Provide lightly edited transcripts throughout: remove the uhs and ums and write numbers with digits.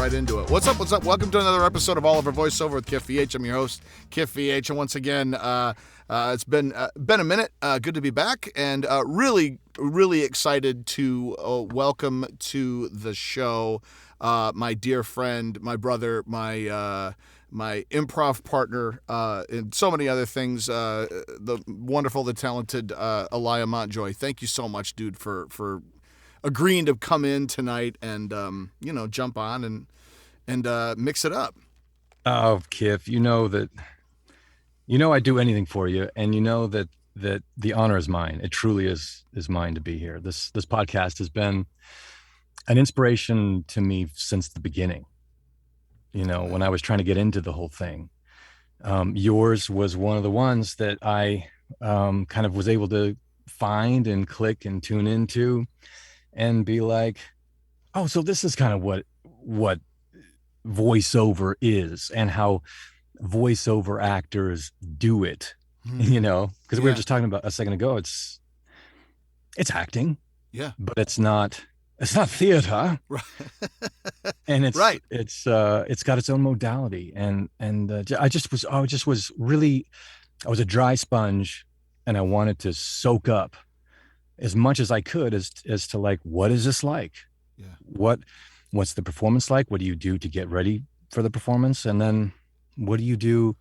right into it. What's up? Welcome to another episode of All Over Voiceover with Kiff VH. I'm your host, Kiff VH, and once again, it's been a minute. Good to be back, and really excited to welcome to the show my dear friend, my brother, my improv partner, and so many other things. The wonderful, the talented Eliah Mountjoy. Thank you so much, dude, for agreeing to come in tonight and jump on and mix it up. Oh, Kiff, I'd do anything for you, and that the honor is mine. It truly is mine to be here. This podcast has been an inspiration to me since the beginning. When I was trying to get into the whole thing, yours was one of the ones that I kind of was able to find and click and tune into and be like, oh, so this is kind of what voiceover is and how voiceover actors do it, because we were just talking about a second ago, it's acting, but it's not theater, right? And it's right. It's got its own modality, and I was a dry sponge, and I wanted to soak up as much as I could as to like, what is this like? Yeah. What's the performance like? What do you do to get ready for the performance? And then what do you do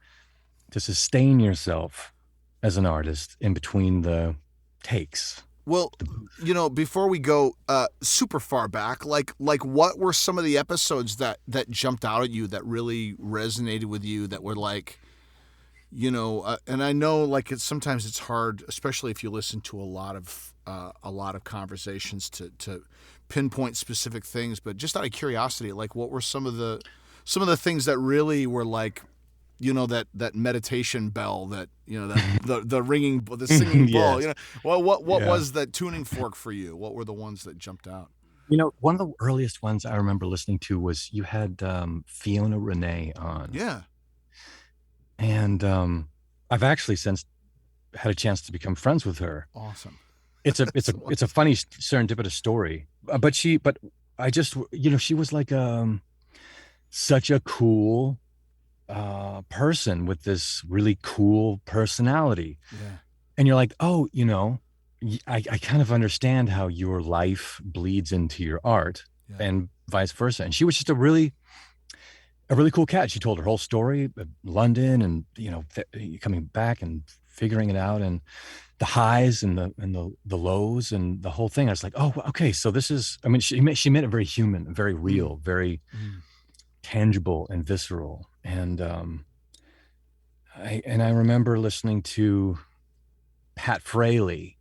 to sustain yourself as an artist in between the takes? Well, before we go super far back, like what were some of the episodes that jumped out at you that really resonated with you, that were like, and I know like sometimes it's hard, especially if you listen to a lot of conversations to pinpoint specific things, but just out of curiosity, like what were some of the things that really were like, that meditation bell, that the ringing, the singing ball, Yes. what was that tuning fork for you? What were the ones that jumped out? One of the earliest ones I remember listening to was you had Fiona Renee on. Yeah. And I've actually since had a chance to become friends with her. Awesome. It's a funny serendipitous story, but she was like such a cool person with this really cool personality. Yeah. And you're like, oh, I kind of understand how your life bleeds into your art, and vice versa. And she was just a really cool cat. She told her whole story of London and coming back and figuring it out, and the highs and the lows and the whole thing. I was like, oh, okay, so this is, I mean, she made it very human, very real, very tangible and visceral. And I remember listening to Pat Fraley,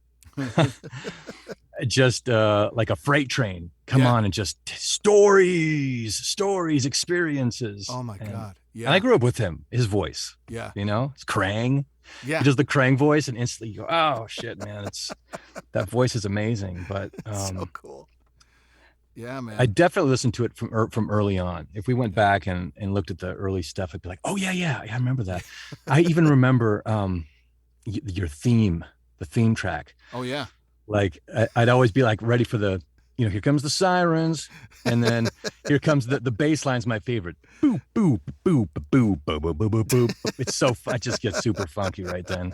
just like a freight train come on, and just stories, experiences. Oh my God. Yeah. And I grew up with him, his voice. Yeah. It's Krang. Yeah. He does the Krang voice, and instantly you go, oh shit, man, that voice is amazing. But so cool. Yeah, man. I definitely listened to it from early on. If we went back and looked at the early stuff, I'd be like, oh yeah, I remember that. I even remember your theme, the theme track. Oh yeah. Like I'd always be like ready for the, here comes the sirens, and then here comes the bass line's my favorite. Boop, boop, boop, boop, boop, boop, boop, boop, boop. It's so fun. It just gets super funky right then.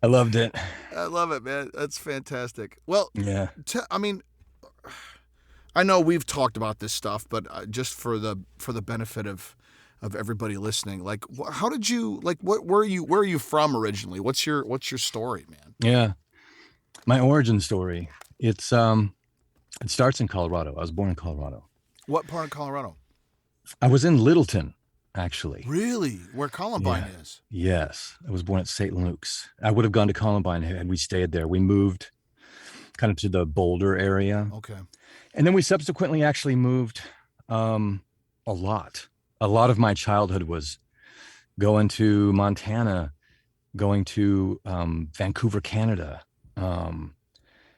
I loved it. I love it, man. That's fantastic. Well, yeah. I know we've talked about this stuff, but just for the benefit of everybody listening, like, how did you, like, where are you from originally? What's your story, man? Yeah, my origin story. It starts in Colorado. I was born in Colorado. What part of Colorado? I was in Littleton, actually. Really? Where Columbine is? Yes. I was born at St. Luke's. I would have gone to Columbine had we stayed there. We moved kind of to the Boulder area. Okay. And then we subsequently actually moved a lot. A lot of my childhood was going to Montana, going to Vancouver, Canada.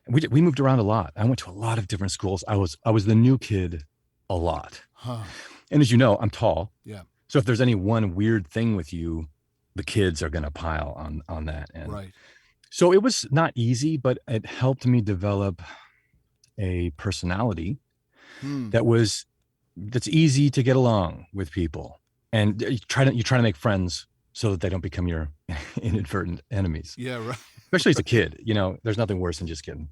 We moved around a lot. I went to a lot of different schools. I was the new kid a lot. Huh. And as you know, I'm tall. Yeah. So if there's any one weird thing with you, the kids are going to pile on that. And right. So it was not easy, but it helped me develop a personality that was that's easy to get along with people, and you try to make friends so that they don't become your inadvertent enemies. Yeah, right. Especially as a kid, there's nothing worse than just getting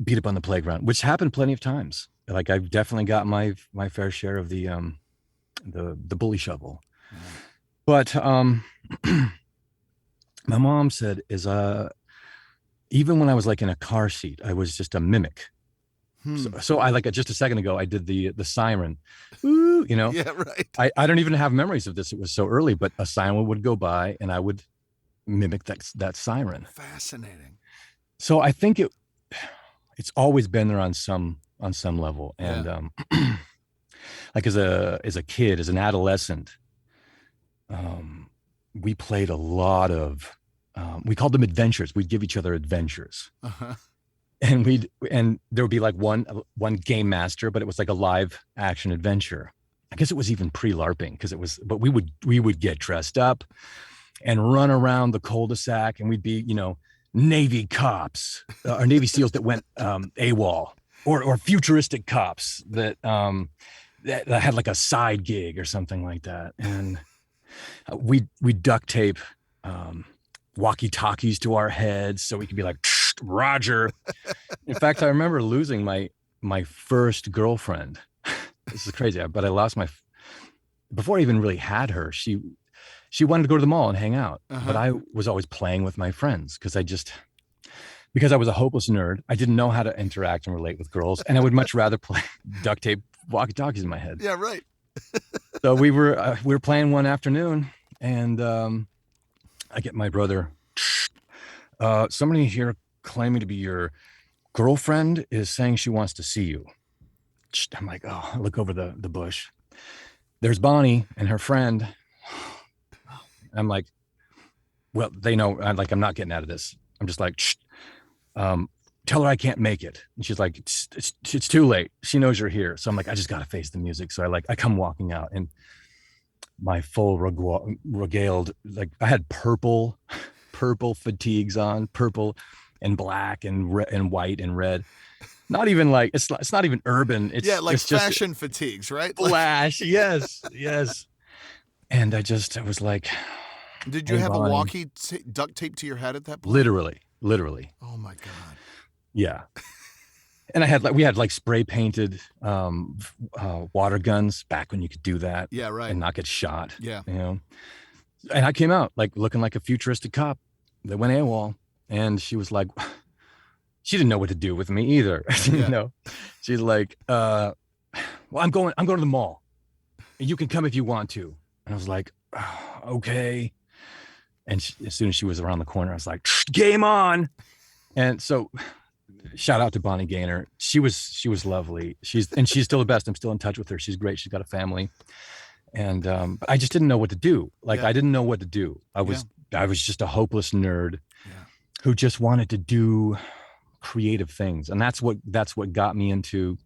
beat up on the playground, which happened plenty of times. Like I've definitely got my fair share of the bully shovel. Yeah. But my mom said even when I was like in a car seat, I was just a mimic. So I, like just a second ago, I did the siren. Ooh, Yeah, right. I don't even have memories of this. It was so early, but a siren would go by and I would mimic that siren. Fascinating. So I think it's always been there on some level. And like as a kid, as an adolescent, we played a lot of we called them adventures. We'd give each other adventures. Uh-huh. And there would be like one game master, but it was like a live action adventure. I guess it was even pre-LARPing but we would get dressed up and run around the cul-de-sac, and we'd be, Navy cops or Navy SEALs that went AWOL, or futuristic cops that had like a side gig or something like that. And we duct tape walkie-talkies to our heads so we could be like, Roger. In fact, I remember losing my first girlfriend. This is crazy, but I lost before I even really had her. She wanted to go to the mall and hang out, but I was always playing with my friends because I was a hopeless nerd. I didn't know how to interact and relate with girls, and I would much rather play duct tape walkie-talkies in my head. Yeah, right. So we were playing one afternoon, and I get my brother. Somebody here claiming to be your girlfriend is saying she wants to see you. I'm like, oh, I look over the bush. There's Bonnie and her friend. I'm like, well, they know. I'm not getting out of this. I'm just like, tell her I can't make it. And she's like, it's too late. She knows you're here. So I'm like, I just got to face the music. So I come walking out, and my full regaled, like I had purple fatigues on, purple and black and white and red. Not even like it's not even urban. It's it's fashion just fatigues, right? Flash, yes. And I was like, did you have Bonnie, a duct tape to your head at that point? Literally. Oh my God. Yeah. And we had spray painted water guns back when you could do that. Yeah, right. And not get shot. Yeah. And I came out like looking like a futuristic cop that went AWOL, and she was like, she didn't know what to do with me either. She's like, well, I'm going to the mall. You can come if you want to. And I was like, oh, okay. And as soon as she was around the corner, I was like, game on. And so shout out to Bonnie Gaynor. She was lovely. She's still the best. I'm still in touch with her. She's great. She's got a family. And I just didn't know what to do. I didn't know what to do. I was just a hopeless nerd who just wanted to do creative things. And that's what got me into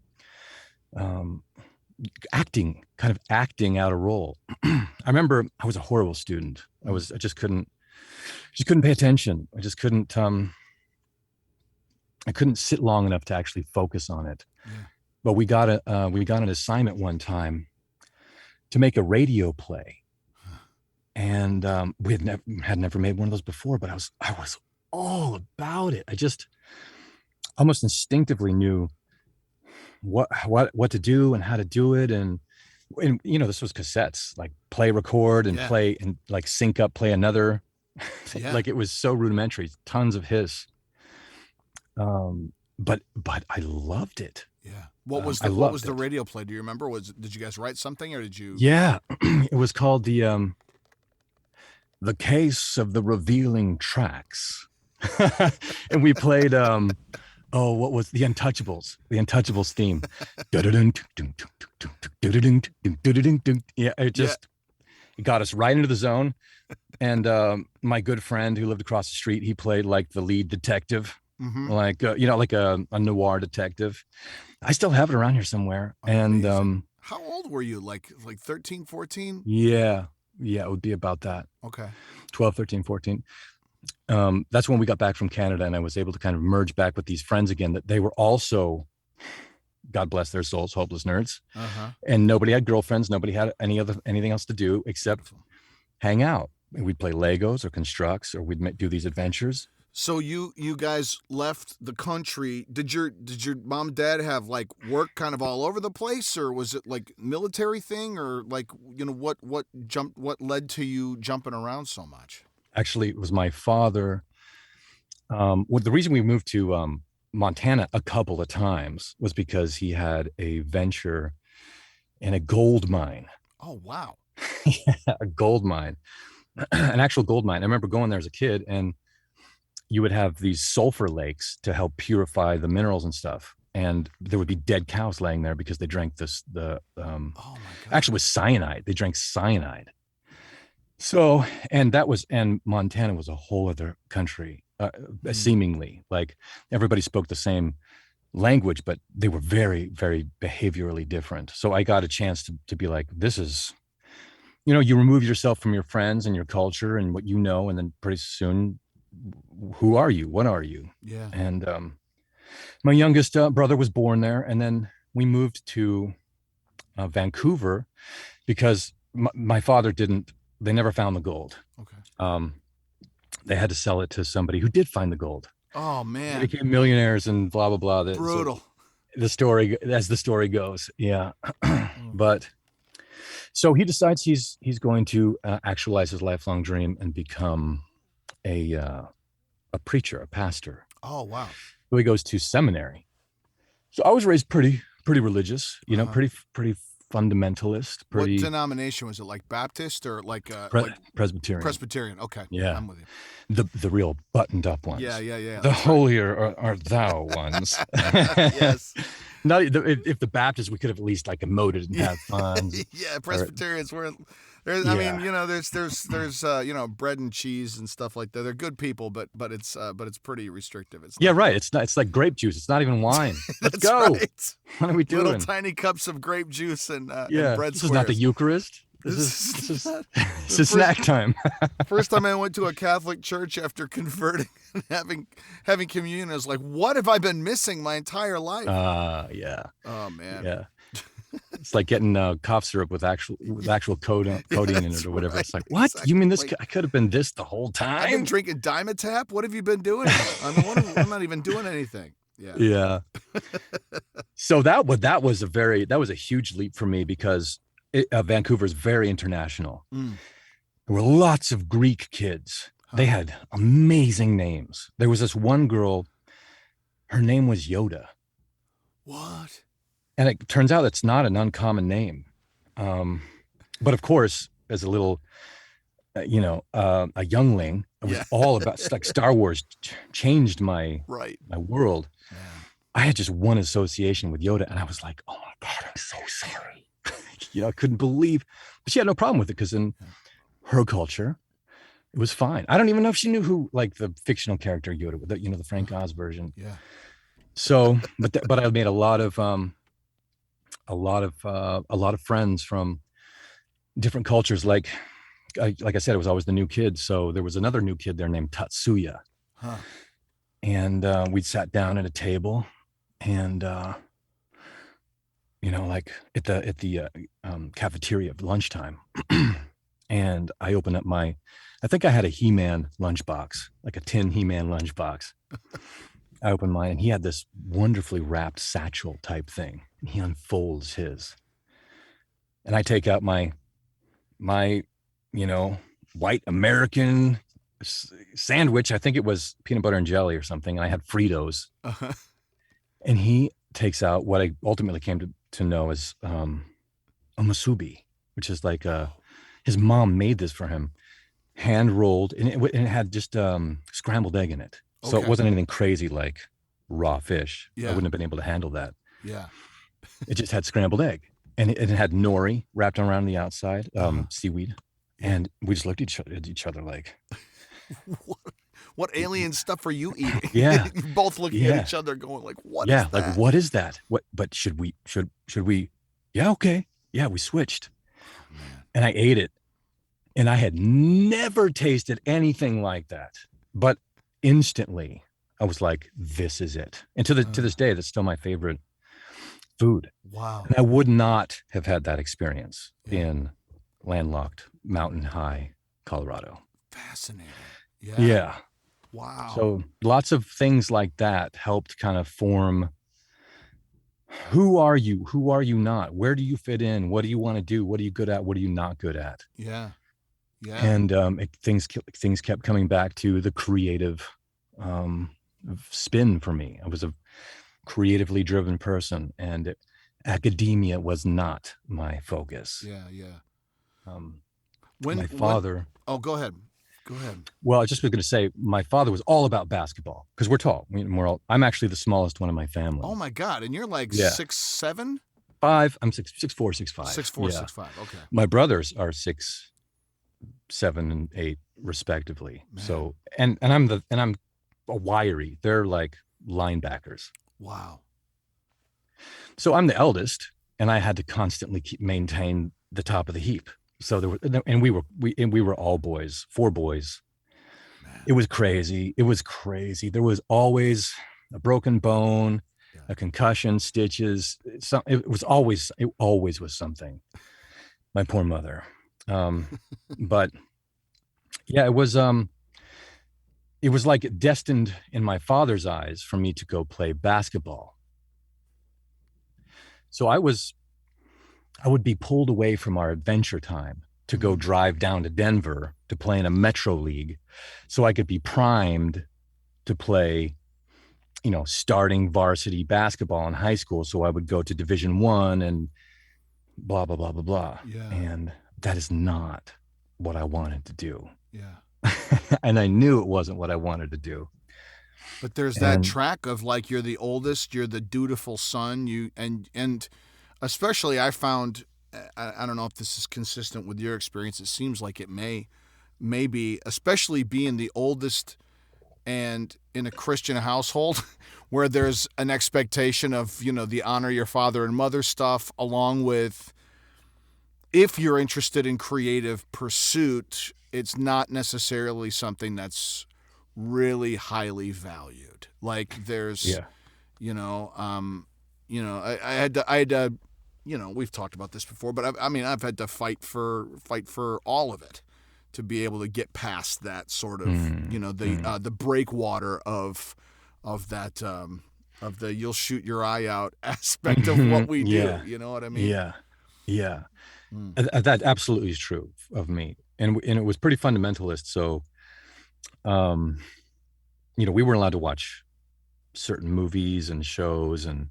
acting out a role. I remember I was a horrible student. I just couldn't pay attention. I just couldn't I couldn't sit long enough to actually focus on it. Yeah. But we got an assignment one time to make a radio play. And we had never made one of those before, but I was all about it. I just almost instinctively knew what to do and how to do it. And this was cassettes, like play, record, and play, and like sync up, play another. Like it was so rudimentary, tons of hiss. But I loved it. Yeah. What was the radio play? Do you remember? Did you guys write something, or did you? Yeah, it was called the Case of the Revealing Tracks. And we played what was the Untouchables theme. Yeah, it got us right into the zone. And my good friend who lived across the street, he played like the lead detective. Mm-hmm. Like like a noir detective. I still have it around here somewhere. Amazing. And how old were you? Like 13, 14? Yeah, it would be about that. Okay. 12, 13, 14. That's when we got back from Canada, and I was able to kind of merge back with these friends again, that they were also God bless their souls, hopeless nerds. Uh-huh. And nobody had girlfriends. Nobody had anything else to do except Beautiful. hang out. And we'd play Legos or constructs, or we'd do these adventures. So you guys left the country. Did your mom and dad have like work kind of all over the place, or was it like military thing, or like what led to you jumping around so much? Actually, it was my father. Well, the reason we moved to Montana a couple of times was because he had a venture in a gold mine. Oh wow! Yeah, a gold mine, an actual gold mine. I remember going there as a kid, and you would have these sulfur lakes to help purify the minerals and stuff. And there would be dead cows laying there because they drank Oh my God! actually it was cyanide. They drank cyanide. So, and Montana was a whole other country, seemingly. Like everybody spoke the same language, but they were very, very behaviorally different. So I got a chance to be like, this is, you remove yourself from your friends and your culture and what you know, and then pretty soon, who are you? What are you? Yeah. And my youngest brother was born there, and then we moved to Vancouver because my father they never found the gold. Okay. They had to sell it to somebody who did find the gold. Oh man. They became millionaires and blah, blah, blah. Brutal. So the story goes. Yeah. But so he decides he's going to actualize his lifelong dream and become a preacher, a pastor. Oh wow. So he goes to seminary. So I was raised pretty religious, pretty fundamentalist. What denomination was it? Like Baptist or like Presbyterian? Presbyterian. Okay. Yeah, I'm with you. The real buttoned up ones. Yeah. The holier art thou ones. Yes. Not if the Baptists, we could have at least like emoted and had fun. Yeah, Presbyterians weren't. I mean, there's bread and cheese and stuff like that. They're good people, but it's pretty restrictive. It's right. It's like grape juice. It's not even wine. Let's go. Right. What are we doing? Little tiny cups of grape juice and bread This squares. is not the Eucharist. This is snack time. First time I went to a Catholic church after converting and having communion, I was like, what have I been missing my entire life? Yeah. Oh man. Yeah. It's like getting cough syrup with actual codeine in it or whatever. Right. It's like, what? Exactly. You mean this? I could have been this the whole time? I've been drinking Dimetap. What have you been doing? I'm not even doing anything. Yeah. Yeah. So that was a huge leap for me because Vancouver is very international. There were lots of Greek kids. Huh. They had amazing names. There was this one girl, her name was Yoda. What? And it turns out it's not an uncommon name. But of course, as a little, a youngling, it was all about, like Star Wars changed my world. Man. I had just one association with Yoda and I was like, oh my God, I'm so sorry. I couldn't believe, but she had no problem with it because in her culture, it was fine. I don't even know if she knew who, like the fictional character Yoda, the Frank Oz version. Yeah. So, but I made a lot of friends from different cultures. Like I said, it was always the new kid. So there was another new kid there named Tatsuya. Huh. And we'd sat down at a table and, like at the cafeteria at lunchtime. And I opened up I think I had a He-Man lunchbox, like a tin He-Man lunchbox. I opened mine and he had this wonderfully wrapped satchel type thing. And he unfolds his. And I take out my white American sandwich. I think it was peanut butter and jelly or something. And I had Fritos. Uh-huh. And he takes out what I ultimately came to know as a musubi, which is like his mom made this for him, hand rolled, and it had just scrambled egg in it. So it wasn't anything crazy like raw fish. Yeah. I wouldn't have been able to handle that. Yeah. It just had scrambled egg, and it had nori wrapped around the outside, seaweed. Yeah. And we just looked at each other like, what alien stuff are you eating? Yeah. Both looking at each other going like, what is that? Yeah, like, what is that? But should we, yeah, okay. Yeah, we switched. Oh, man. And I ate it. And I had never tasted anything like that. But instantly, I was like, this is it. And to this day, that's still my favorite food. Wow. And I would not have had that experience Yeah. in landlocked, mountain high Colorado. Fascinating. Yeah. Yeah. Wow. So lots of things like that helped kind of form, who are you? Who are you not? Where do you fit in? What do you want to do? What are you good at? What are you not good at? Yeah. Yeah. And things kept coming back to the creative spin for me. I was a creatively driven person, and academia was not my focus. Yeah. Yeah. My father. Oh, go ahead. Go ahead. Well, I just was going to say, my father was all about basketball because we're tall. I'm actually the smallest one in my family. Oh my God! And you're like Yeah. 6'7"? 5. I'm 6'4", 6'5". 6'4", Yeah. 6'5". Okay. My brothers are 6'7" and 8 respectively. Man. So and I'm a wiry. They're like linebackers. Wow. So I'm the eldest, and I had to constantly maintain the top of the heap. So we were all boys, 4 boys. Man. It was crazy. There was always a broken bone, a concussion, stitches. It always was something. My poor mother. But yeah, it was like destined in my father's eyes for me to go play basketball. So I would be pulled away from our adventure time to go drive down to Denver to play in a Metro League so I could be primed to play, starting varsity basketball in high school. So I would go to Division I and blah, blah, blah, blah, blah. Yeah. And that is not what I wanted to do. Yeah. And I knew it wasn't what I wanted to do. But there's that track of like, you're the oldest, you're the dutiful son, and especially I found, I don't know if this is consistent with your experience. It seems like it may be, especially being the oldest and in a Christian household where there's an expectation of, the honor your father and mother stuff, along with, if you're interested in creative pursuit, it's not necessarily something that's really highly valued. Like there's, I had to, we've talked about this before, but I've had to fight for all of it to be able to get past that sort of, the breakwater of that, of the you'll shoot your eye out aspect of what we do. You know what I mean? Yeah. Yeah. That absolutely is true of me. And it was pretty fundamentalist. So, we weren't allowed to watch certain movies and shows, and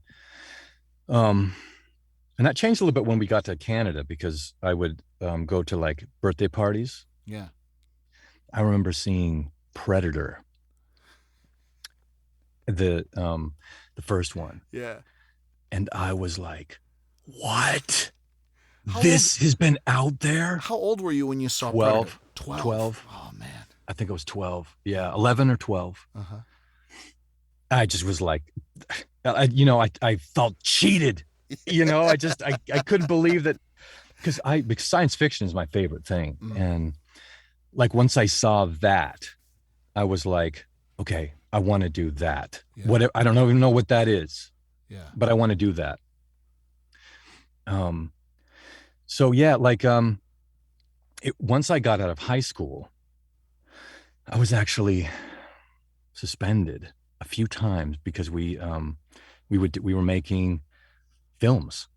that changed a little bit when we got to Canada, because I would go to like birthday parties. Yeah. I remember seeing Predator, the first one. Yeah. And I was like, what? This has been out there? How old were you when you saw 12. Predator? 12. Oh, man. I think I was 12. Yeah, 11 or 12. Uh-huh. I just was like, I felt cheated. I couldn't believe that, because science fiction is my favorite thing. And like, once I saw that, I was like, okay, I want to do that. Yeah. I don't even know what that is. Yeah. But I want to do that. So yeah, like, once I got out of high school, I was actually suspended a few times because we were making films.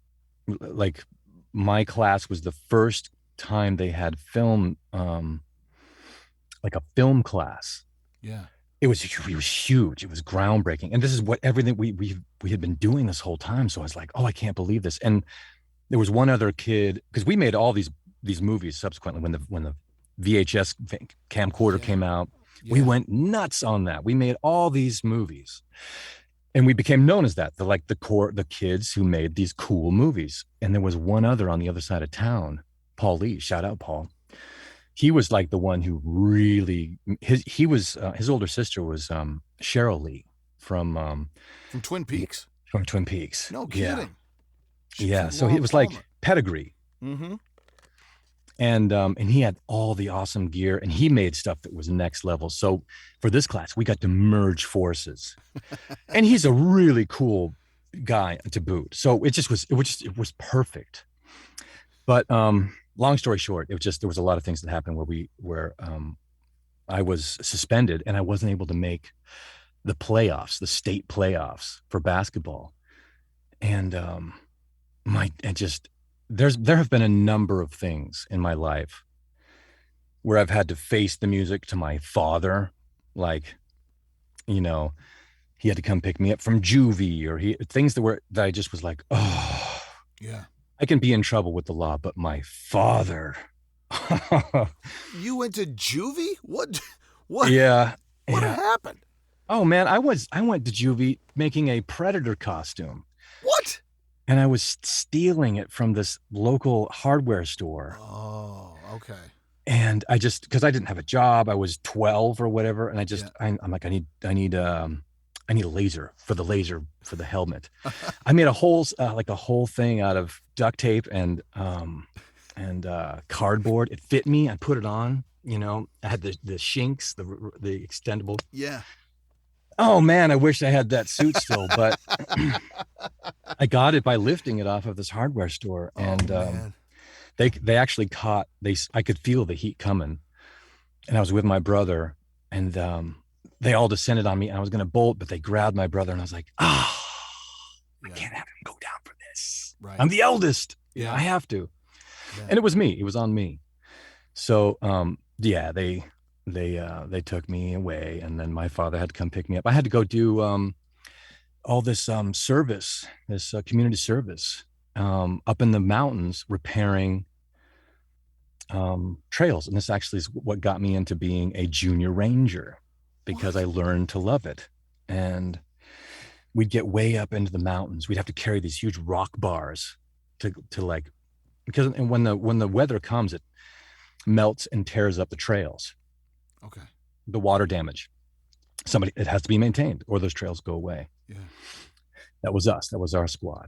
Like, my class was the first time they had film, like a film class. Yeah. It was huge. It was groundbreaking. And this is what everything we had been doing this whole time. So I was like, oh, I can't believe this. And there was one other kid, because we made all these movies subsequently when the VHS camcorder came out. Yeah. We went nuts on that. We made all these movies, and we became known as that. The kids who made these cool movies. And there was one other on the other side of town, Paul Lee. Shout out, Paul. He was like the one who really, his older sister was Cheryl Lee from Twin Peaks. From Twin Peaks. No kidding. Yeah. So it was like pedigree. Mm-hmm. And he had all the awesome gear, and he made stuff that was next level. So for this class, we got to merge forces. And he's a really cool guy to boot. So it was perfect. But long story short, there was a lot of things that happened where I was suspended and I wasn't able to make the playoffs, the state playoffs for basketball. And my and just there have been a number of things in my life where I've had to face the music to my father, like, you know, he had to come pick me up from juvie, or he things that I just was like, oh, Yeah. I can be in trouble with the law, but my father. You went to juvie? What? What? Yeah, What yeah. happened? Oh man, I went to juvie making a predator costume, What? and I was stealing it from this local hardware store. Oh, okay. And I just, because I didn't have a job, I was 12 or whatever, and Yeah. I'm like, I need a laser for the helmet. I made a whole like a whole thing out of duct tape and cardboard. It fit me. I put it on. You know, I had the shinks, the extendable. Yeah. Oh man, I wish I had that suit still, but I got it by lifting it off of this hardware store, and man. they actually caught I could feel the heat coming, and I was with my brother, and they all descended on me, and I was going to bolt, but they grabbed my brother, and I was like, I can't have him go down for this. Right. I'm the eldest. Yeah. I have to. Yeah. And it was me. It was on me. So yeah, they took me away, and then my father had to come pick me up. I had to go do all this service, this community service up in the mountains, repairing trails. And this actually is what got me into being a junior ranger, because I learned to love it. And we'd get way up into the mountains. We'd have to carry these huge rock bars to like, because and when the weather comes, it melts and tears up the trails. Okay. The water damage. It has to be maintained, or those trails go away. Yeah. That was us. That was our squad.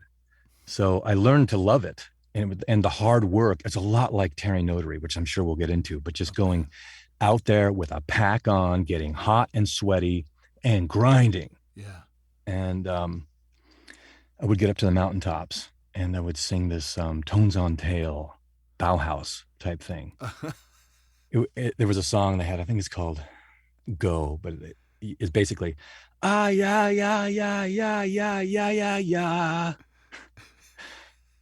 So I learned to love it. And the hard work, it's a lot like Terry Notary, which I'm sure we'll get into, but just going out there with a pack on, getting hot and sweaty and grinding. Yeah. And I would get up to the mountaintops and I would sing this Tones on Tail, Bauhaus type thing. There was a song they had, I think it's called Go, but it's basically, yeah, yeah, yeah, yeah, yeah, yeah, yeah, yeah.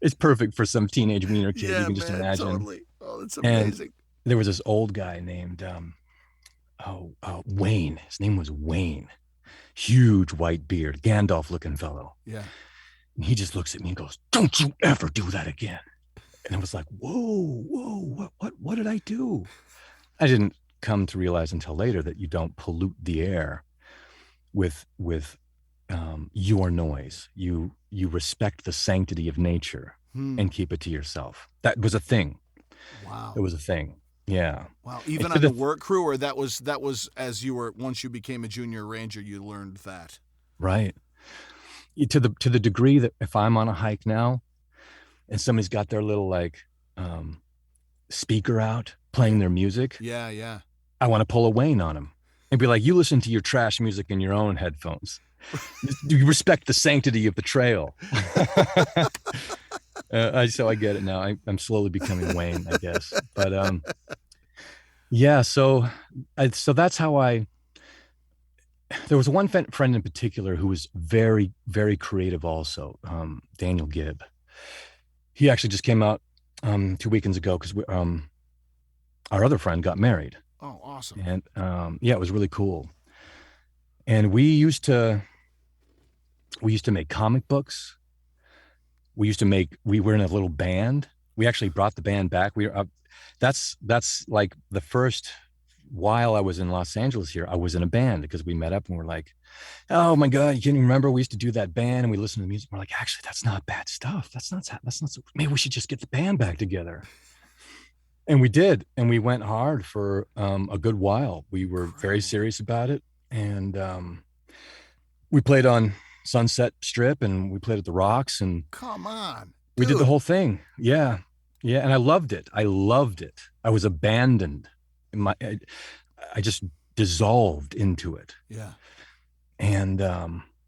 It's perfect for some teenage wiener kid. Yeah, You can just imagine. Totally. Oh, that's amazing. And there was this old guy named Wayne. His name was Wayne. Huge white beard, Gandalf looking fellow. Yeah. And he just looks at me and goes, "Don't you ever do that again." And I was like, whoa, what did I do? I didn't come to realize until later that you don't pollute the air with your noise. You respect the sanctity of nature and keep it to yourself. That was a thing. Wow. It was a thing. Yeah. Wow. Even on the work crew, or that was as once you became a junior ranger, you learned that. Right. To the degree that if I'm on a hike now and somebody's got their little like speaker out playing their music. Yeah, yeah. I want to pull a Wayne on them and be like, you listen to your trash music in your own headphones. Do you respect the sanctity of the trail? So I get it now. I'm slowly becoming Wayne, I guess. But yeah, so that's how there was one friend in particular who was very, very creative also, Daniel Gibb. He actually just came out 2 weekends ago because our other friend got married. Oh, awesome. And yeah, it was really cool. And we used to make comic books. We were in a little band. We actually brought the band back. That's like the first while I was in Los Angeles here, I was in a band because we met up and we're like, oh my God, you can't even remember. We used to do that band and we listened to the music. We're like, actually, that's not bad stuff. That's not maybe we should just get the band back together. And we did. And we went hard for a good while. We were very serious about it. And we played on Sunset Strip and we played at the Rocks and come on, dude. We did the whole thing. Yeah. Yeah. And I loved it. I was abandoned. I just dissolved into it. Yeah. And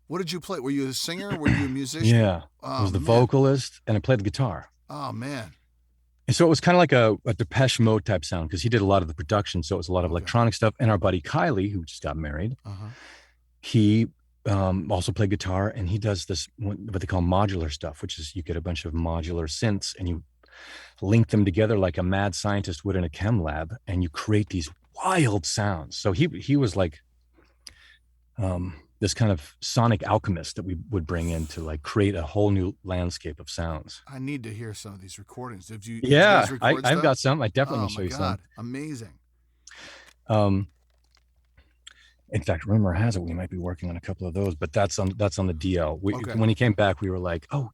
What did you play? Were you a singer? Were you a musician? Yeah, I Oh was the man. vocalist and I played the guitar. Oh man. And so it was kind of like a Depeche Mode type sound because he did a lot of the production. So it was a lot of Okay. electronic stuff. And our buddy Kylie, who just got married, Uh-huh. he also played guitar, and he does this what they call modular stuff, which is you get a bunch of modular synths and you link them together like a mad scientist would in a chem lab, and you create these wild sounds. So he was like this kind of sonic alchemist that we would bring in to like create a whole new landscape of sounds. I need to hear some of these recordings. Did you Yeah, guys record I've stuff? got some. I definitely Oh can show my you some. God. Amazing. Um, in fact, rumor has it we might be working on a couple of those, but that's on the DL. Okay. When he came back, we were like, oh,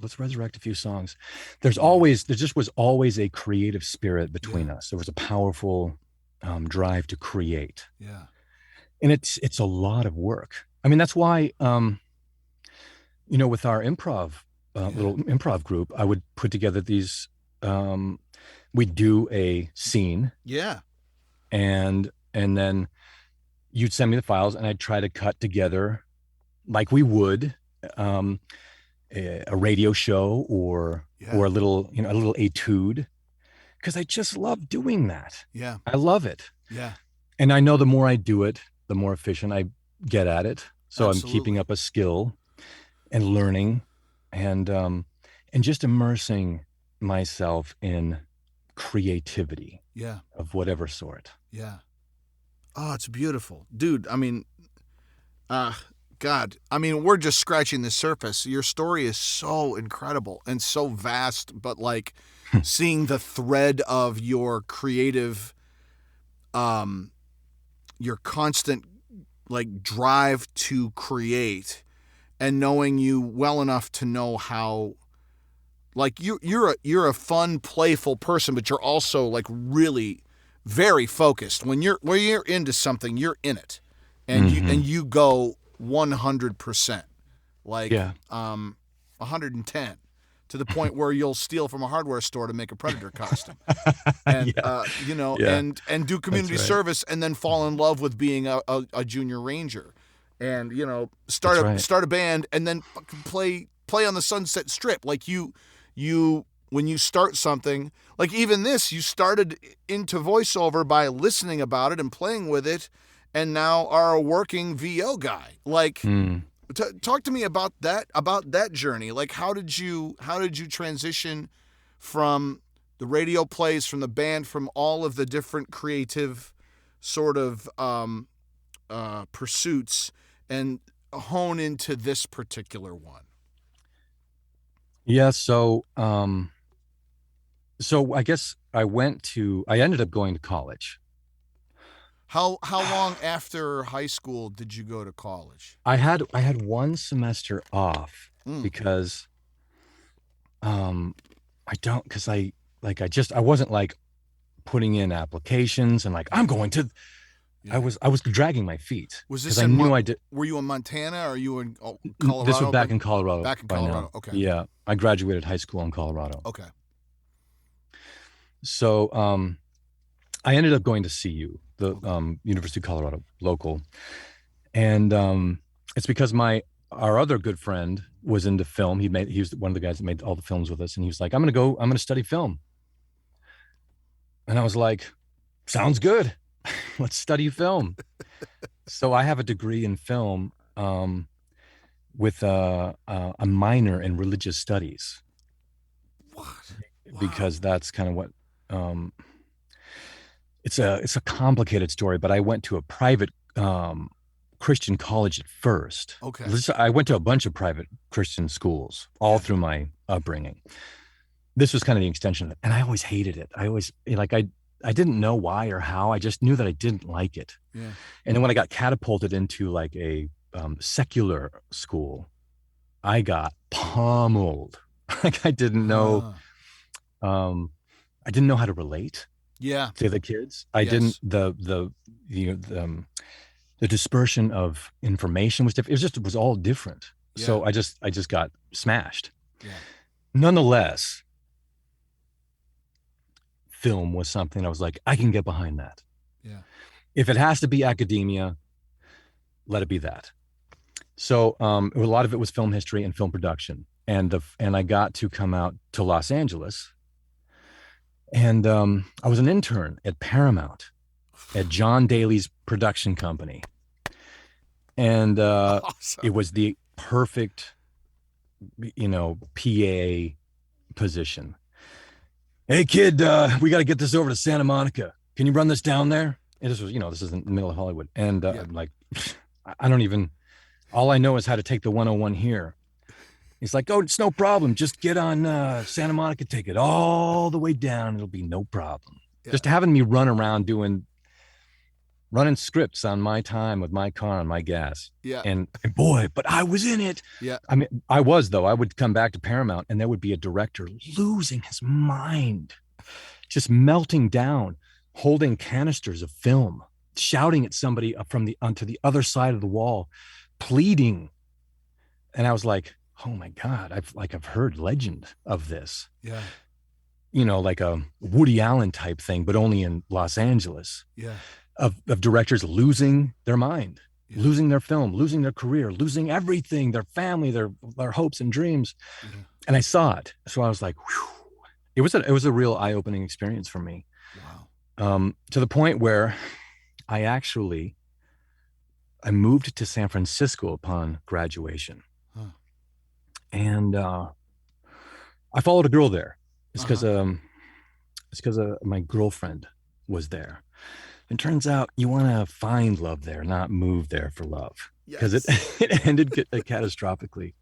let's resurrect a few songs. There just was always a creative spirit between us. There was a powerful drive to create. Yeah. And it's a lot of work. I mean, that's why, with our little improv group, I would put together these, we'd do a scene. Yeah. And then you'd send me the files and I'd try to cut together like we would, a radio show or a little etude. Cause I just love doing that. Yeah. I love it. Yeah. And I know the more I do it, the more efficient I get at it. So Absolutely. I'm keeping up a skill and learning and just immersing myself in creativity. Yeah. Of whatever sort. Yeah. Oh, it's beautiful. Dude, I mean, God, I mean, we're just scratching the surface. Your story is so incredible and so vast, but like seeing the thread of your creative, your constant like drive to create and knowing you well enough to know how like you're a fun, playful person, but you're also like really very focused. When you're into something, you're in it. And you go 100%. Like 110 to the point where you'll steal from a hardware store to make a Predator costume. And and do community service and then fall in love with being a junior ranger. And start a band and then play on the Sunset Strip. Like you when you start something, like even this, you started into voiceover by listening about it and playing with it, and now are a working VO guy. Like, talk to me about that journey. Like, how did you transition from the radio plays, from the band, from all of the different creative sort of pursuits, and hone into this particular one? Yeah, so I guess I ended up going to college. How long after high school did you go to college? I had 1 semester off because I wasn't like putting in applications and like I'm going to I was dragging my feet. Was this I knew I did. Were you in Montana or are you in Colorado? This was back in Colorado. Back in Colorado. Okay. Yeah, I graduated high school in Colorado. Okay. So I ended up going to CU, the University of Colorado local, and it's because our other good friend was into film. He was one of the guys that made all the films with us, and he was like, I'm going to study film. And I was like, sounds good. Let's study film. So I have a degree in film with a minor in religious studies. What? Wow. Because that's kind of what it's a complicated story, but I went to a private Christian college at first. Okay. I went to a bunch of private Christian schools all through my upbringing. This was kind of the extension of it. And I always hated it. I always I didn't know why or how. I just knew that I didn't like it. Yeah. And then when I got catapulted into like a secular school, I got pummeled. Like I didn't know, I didn't know how to relate. Yeah. To the kids. I didn't. The dispersion of information was different. It was all different. Yeah. So I just got smashed. Yeah. Nonetheless, film was something I was like, I can get behind that. Yeah. If it has to be academia, let it be that. So a lot of it was film history and film production, and I got to come out to Los Angeles, and I was an intern at Paramount at John Daly's production company, and it Awesome. was the perfect, PA position. Hey kid, we got to get this over to Santa Monica. Can you run this down there? And this is in the middle of Hollywood, and Yeah. I'm like, I don't even. All I know is how to take the 101 here. He's like, oh, it's no problem. Just get on Santa Monica, take it all the way down. It'll be no problem. Yeah. Just having me run around running scripts on my time with my car and my gas. Yeah. And boy, but I was in it. Yeah. I mean, I was, though. I would come back to Paramount and there would be a director losing his mind, just melting down, holding canisters of film, shouting at somebody onto the other side of the wall, pleading. And I was like, oh my God, I've heard legend of this. Yeah. Like a Woody Allen type thing, but only in Los Angeles. Yeah. Of directors losing their mind, Yeah. losing their film, losing their career, losing everything, their family, their hopes and dreams. Yeah. And I saw it. So I was like, whew. It was a real eye-opening experience for me. Wow. To the point where I moved to San Francisco upon graduation. Huh. And I followed a girl there. It's because my girlfriend was there. And turns out you want to find love there, not move there for love, because it ended catastrophically.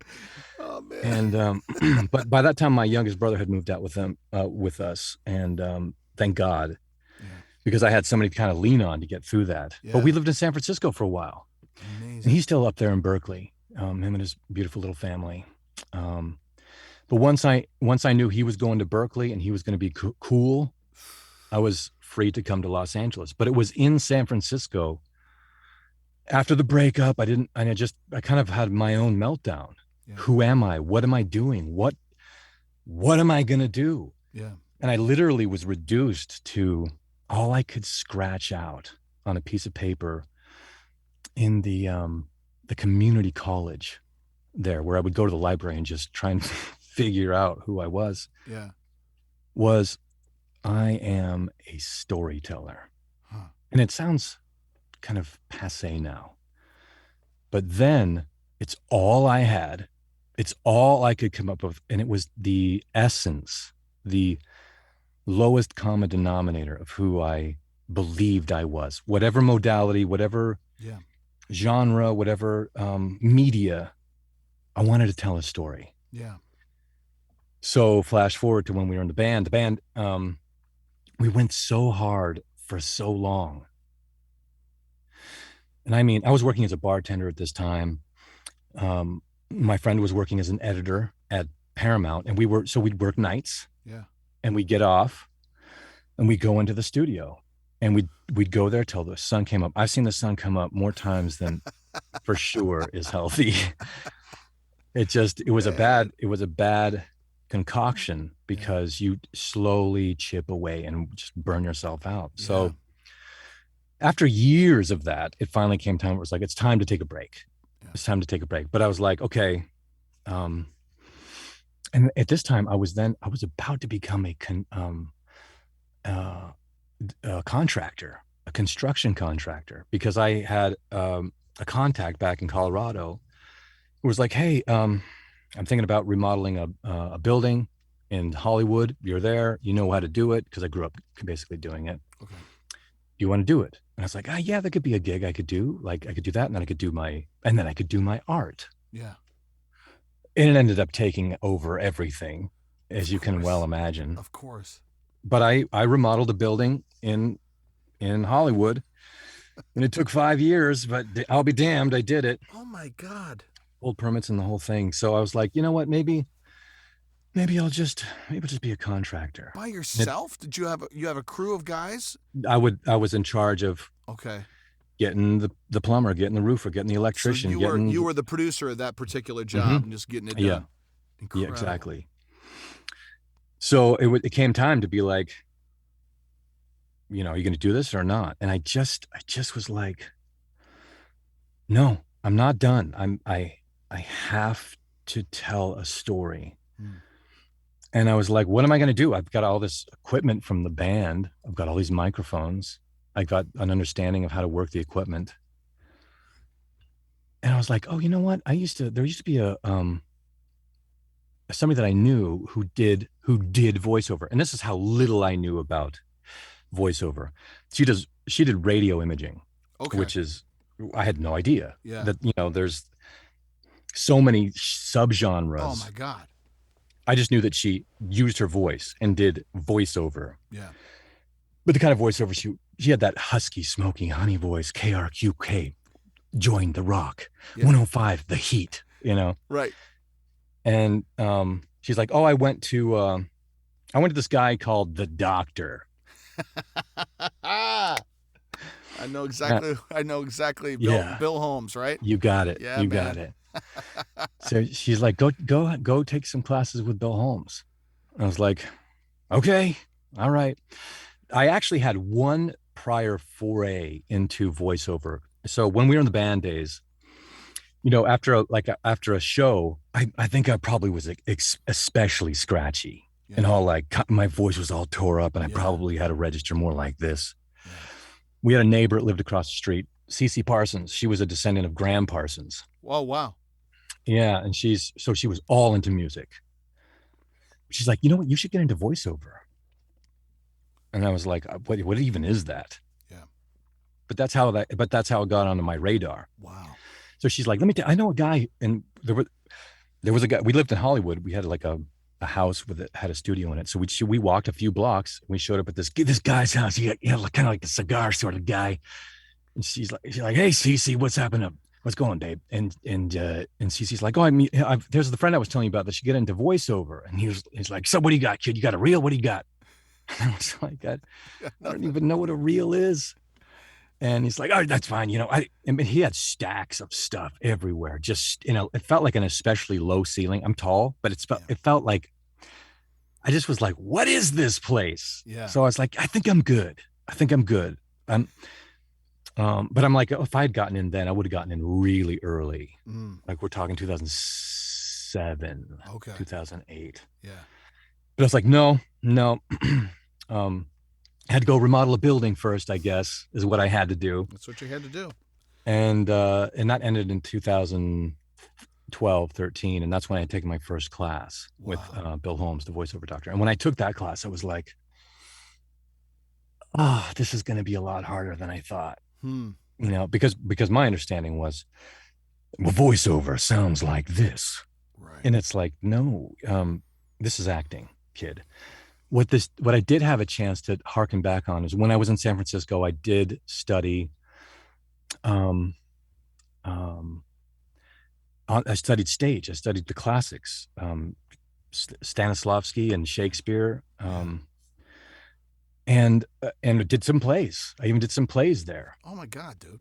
Oh man. And but by that time, my youngest brother had moved out with us, and thank God, because I had somebody to kind of lean on to get through that. Yeah. But we lived in San Francisco for a while. Amazing. And he's still up there in Berkeley, him and his beautiful little family. But once I knew he was going to Berkeley and he was going to be cool, I was free to come to Los Angeles. But it was in San Francisco after the breakup. I kind of had my own meltdown. Yeah. Who am I? What am I doing? What am I going to do? Yeah. And I literally was reduced to all I could scratch out on a piece of paper in the community college there, where I would go to the library and just try and figure out who I was. Yeah. Was I am a storyteller. Huh. And it sounds kind of passé now. But then it's all I had. It's all I could come up with. And it was the essence, the lowest common denominator of who I believed I was. Whatever modality, whatever genre, whatever media, I wanted to tell a story. Yeah. So flash forward to when we were in the band. We went so hard for so long. And I mean, I was working as a bartender at this time. My friend was working as an editor at Paramount, and we'd work nights. Yeah. And we'd get off and we'd go into the studio and we'd go there till the sun came up. I've seen the sun come up more times than for sure is healthy. It was a bad concoction because you slowly chip away and just burn yourself out. Yeah. So after years of that, it finally came time. It was like, it's time to take a break. Yeah. It's time to take a break. But I was like, okay. And at this time I was about to become a contractor, a construction contractor, because I had a contact back in Colorado who was like, hey, I'm thinking about remodeling a building in Hollywood. You're there, you know how to do it, because I grew up basically doing it. Okay. Do you want to do it? And I was like, yeah, that could be a gig I could do. Like I could do that, and then I could do my art. Yeah. And it ended up taking over everything, as you can well imagine. Of course. But I remodeled a building in Hollywood, and it took 5 years, but I'll be damned, I did it. Oh my God. Pulled permits and the whole thing. So I was like, you know what? Maybe I'll just be a contractor. By yourself? Did you have a crew of guys? I was in charge of getting the plumber, getting the roofer, getting the electrician. So you were the producer of that particular job and just getting it done. Yeah. Incredible. Yeah, exactly. So it came time to be like, are you going to do this or not? And I just was like, no, I'm not done. I have to tell a story. Mm. And I was like, what am I going to do? I've got all this equipment from the band. I've got all these microphones. I got an understanding of how to work the equipment. And I was like, oh, you know what? There used to be somebody that I knew who did voiceover. And this is how little I knew about voiceover. She did radio imaging, Okay. which is, I had no idea Yeah. that, there's so many Oh subgenres. my God. I just knew that she used her voice and did voiceover. Yeah. But the kind of voiceover she had, that husky, smoky, honey voice, KRQK, joined the rock, Yeah. 105, the heat, Right. And she's like, oh, I went to this guy called the Doctor. I know exactly. Yeah. Bill Holmes, right? You got it. Yeah, you man. got it. So she's like, go take some classes with Bill Holmes. I was like, okay, all right. I actually had one prior foray into voiceover. So when we were in the band days, after a show, I think I probably was especially scratchy, Yeah. and all, like, my voice was all tore up, and I Yeah. probably had to register more like this. Yeah. We had a neighbor that lived across the street, Cece Parsons. She was a descendant of Graham Parsons. Oh, wow. Yeah, and she was all into music. She's like, you know what? You should get into voiceover. And I was like, what even is that? Yeah. But that's how it got onto my radar. Wow. So she's like, I know a guy, and there was a guy. We lived in Hollywood. We had like a house had a studio in it. So we walked a few blocks. And we showed up at this guy's house. He kind of like a cigar sort of guy. And she's like, hey, Cece, what's happening? What's going, babe? And Cece's like, oh, there's the friend I was telling you about that should get into voiceover. And he's like, so what do you got, kid? You got a reel? What do you got? And I was like, I don't even know what a reel is. And he's like, oh, that's fine. I mean, he had stacks of stuff everywhere. Just, it felt like an especially low ceiling. I'm tall, but it felt like, I just was like, what is this place? Yeah. So I was like, I think I'm good. But I'm like, if I had gotten in then, I would have gotten in really early. Like, we're talking 2007, Okay. 2008. Yeah. But I was like, no. I had to go remodel a building first, I guess, is what I had to do. That's what you had to do. And that ended in 2012, 13. And that's when I had taken my first class with Bill Holmes, the voiceover doctor. And when I took that class, I was like, this is going to be a lot harder than I thought. Because my understanding was, well, voiceover sounds like this. Right. And it's like, no, this is acting, kid. What I did have a chance to harken back on is when I was in San Francisco, I did study, I studied stage. I studied the classics, Stanislavski and Shakespeare, and did some plays. I even did some plays there. Oh my God, dude.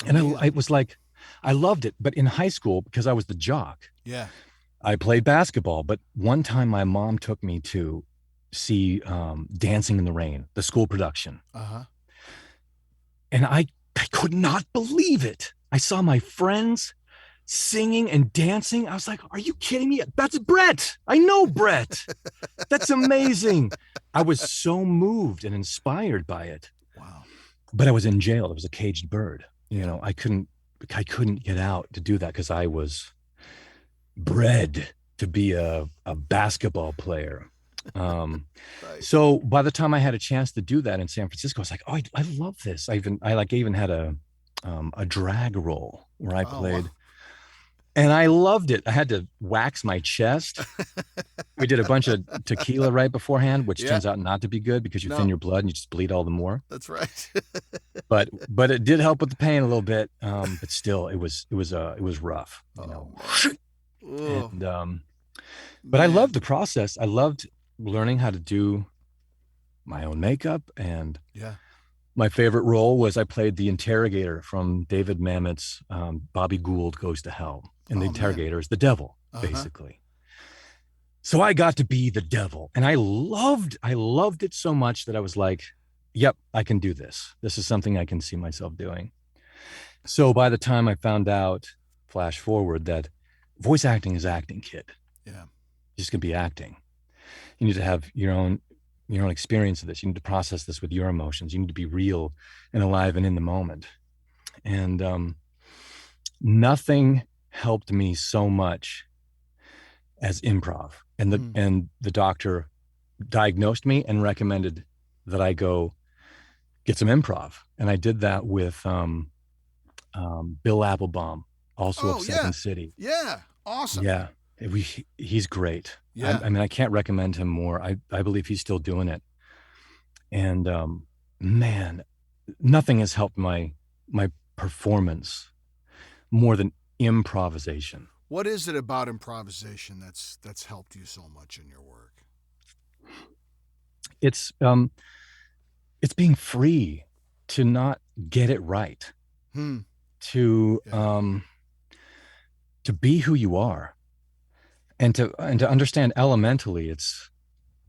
And I was like, I loved it. But in high school, because I was the jock, yeah, I played basketball. But one time my mom took me to see Dancing in the Rain, the school production. And I could not believe it. I saw my friends singing and dancing. I was like, are you kidding me? That's Brett. I know Brett. That's amazing. I was so moved and inspired by it. Wow. But I was in jail. I was a caged bird. I couldn't get out to do that because I was bred to be a basketball player. Right. So by the time I had a chance to do that in San Francisco, I was like, oh, I love this. I even had a drag role where I played. Wow. And I loved it. I had to wax my chest. We did a bunch of tequila right beforehand, which turns out not to be good because you thin your blood and you just bleed all the more. That's right. but it did help with the pain a little bit. But still, it was rough. And but I loved the process. I loved learning how to do my own makeup. And my favorite role was I played the interrogator from David Mamet's Bobby Gould Goes to Hell. And the interrogator is the devil, basically. So I got to be the devil. And I loved it so much that I was like, yep, I can do this. This is something I can see myself doing. So by the time I found out, flash forward, that voice acting is acting, kid. Yeah. Just gonna be acting. You need to have your own experience of this. You need to process this with your emotions. You need to be real and alive and in the moment. And nothing helped me so much as improv. And the doctor diagnosed me and recommended that I go get some improv. And I did that with Bill Applebaum, also of Oh yeah. Second City. Yeah. Awesome. Yeah, he's great. Yeah. I mean, I can't recommend him more. I believe he's still doing it. And man, nothing has helped my performance more than improvisation. What is it about improvisation that's helped you so much in your work? It's um it's being free to not get it right, Hmm. to Yeah. to be who you are, and to understand elementally, it's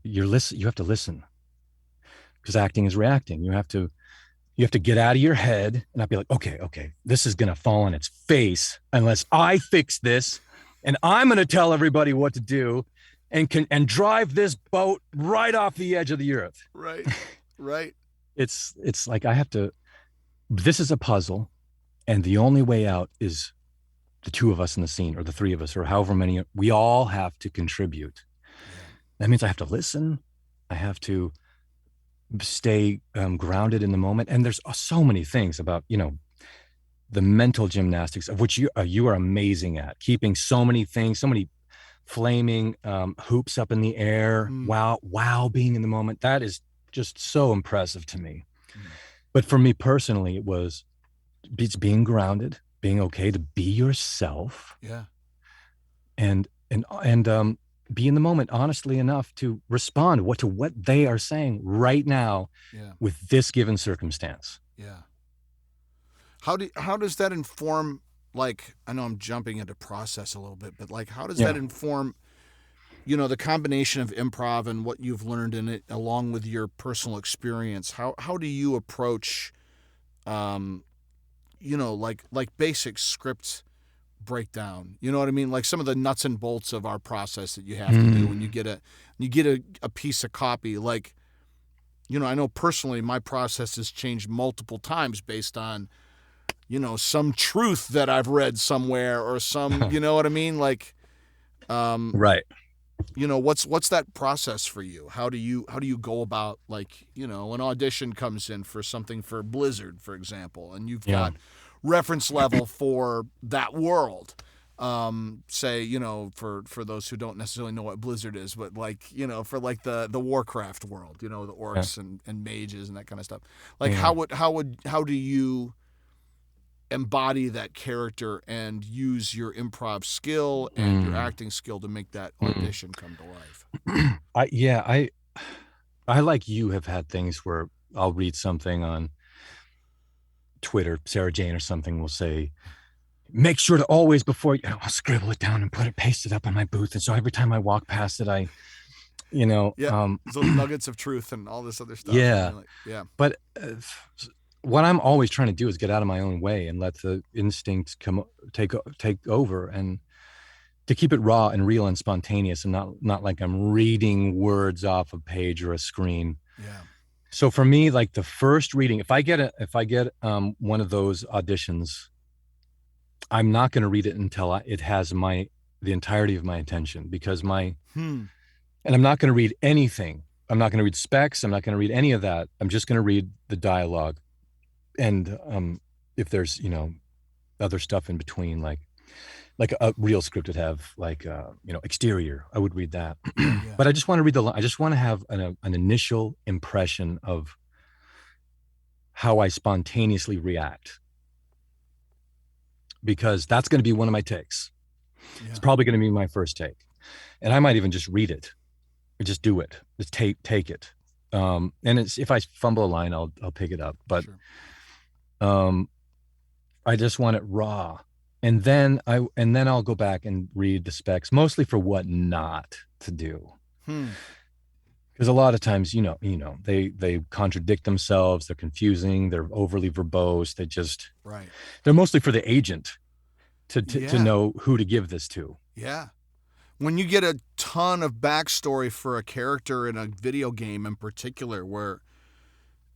you have to listen, because acting is reacting. You have to get out of your head and not be like, okay, this is gonna fall on its face unless I fix this, and I'm gonna tell everybody what to do, and drive this boat right off the edge of the earth. Right. Right. It's like I have to. This is a puzzle, and the only way out is the two of us in the scene, or the three of us, or however many. We all have to contribute. Yeah. That means I have to listen. I have to stay grounded in the moment. And there's so many things about, the mental gymnastics, of which you are amazing at, keeping so many things, so many flaming hoops up in the air, Hmm. wow, being in the moment. That is just so impressive to me. Hmm. But for me personally, it's being grounded, being okay to be yourself, Yeah. and be in the moment honestly enough to respond to what they are saying right now Yeah. with this given circumstance. Yeah. How does that inform, like, I know I'm jumping into process a little bit, but like how does that Yeah. inform, the combination of improv and what you've learned in it along with your personal experience? How do you approach like basic script breakdown? You know what I mean? Like some of the nuts and bolts of our process that you have to do when you get a piece of copy. Like, I know personally my process has changed multiple times based on, some truth that I've read somewhere or some, you know what I mean? Like, Right. what's that process for you? How do you go about, like, an audition comes in for something for Blizzard, for example, and you've Yeah. got reference level for that world. Say, for those who don't necessarily know what Blizzard is, but like, for like the Warcraft world, the Yeah. orcs and mages and that kind of stuff. Like Yeah. how do you embody that character and use your improv skill and your acting skill to make that audition come to life? I like you have had things where I'll read something on Twitter, Sarah Jane or something will say, make sure to always, before I'll scribble it down and paste it up on my booth. And so every time I walk past it, Yeah, those nuggets of truth and all this other stuff. yeah. Like, yeah, But what I'm always trying to do is get out of my own way and let the instincts take over, and to keep it raw and real and spontaneous, and not like I'm reading words off a page or a screen. yeah, So for me, like the first reading, if I get one of those auditions, I'm not going to read it until it has the entirety of my attention, because and I'm not going to read anything. I'm not going to read specs. I'm not going to read any of that. I'm just going to read the dialogue. And if there's, other stuff in between, like a real script would have, like, exterior, I would read that. yeah, But I just want to read I just want to have an initial impression of how I spontaneously react, because that's going to be one of my takes. yeah. It's probably going to be my first take. And I might even just read it or just do it. Just take it. And if I fumble a line, I'll pick it up. But Sure. I just want it raw. And then I'll go back and read the specs, mostly for what not to do. Because a lot of times, they contradict themselves. They're confusing. They're overly verbose. Right. They're mostly for the agent to Yeah. know who to give this to. Yeah. When you get a ton of backstory for a character in a video game in particular, where,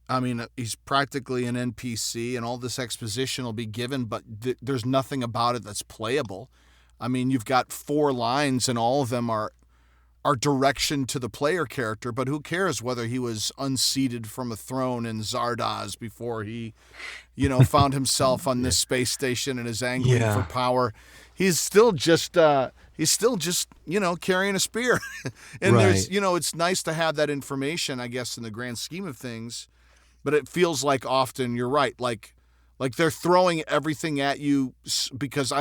I mean, he's practically an NPC and all this exposition will be given, but there's nothing about it that's playable. I mean, you've got 4 lines and all of them are direction to the player character, but who cares whether he was unseated from a throne in Zardoz before he, found himself on this space station and is angling for Yeah. power. He's still just carrying a spear. And there's, Right. it's nice to have that information, I guess, in the grand scheme of things, but it feels like often you're right, like they're throwing everything at you because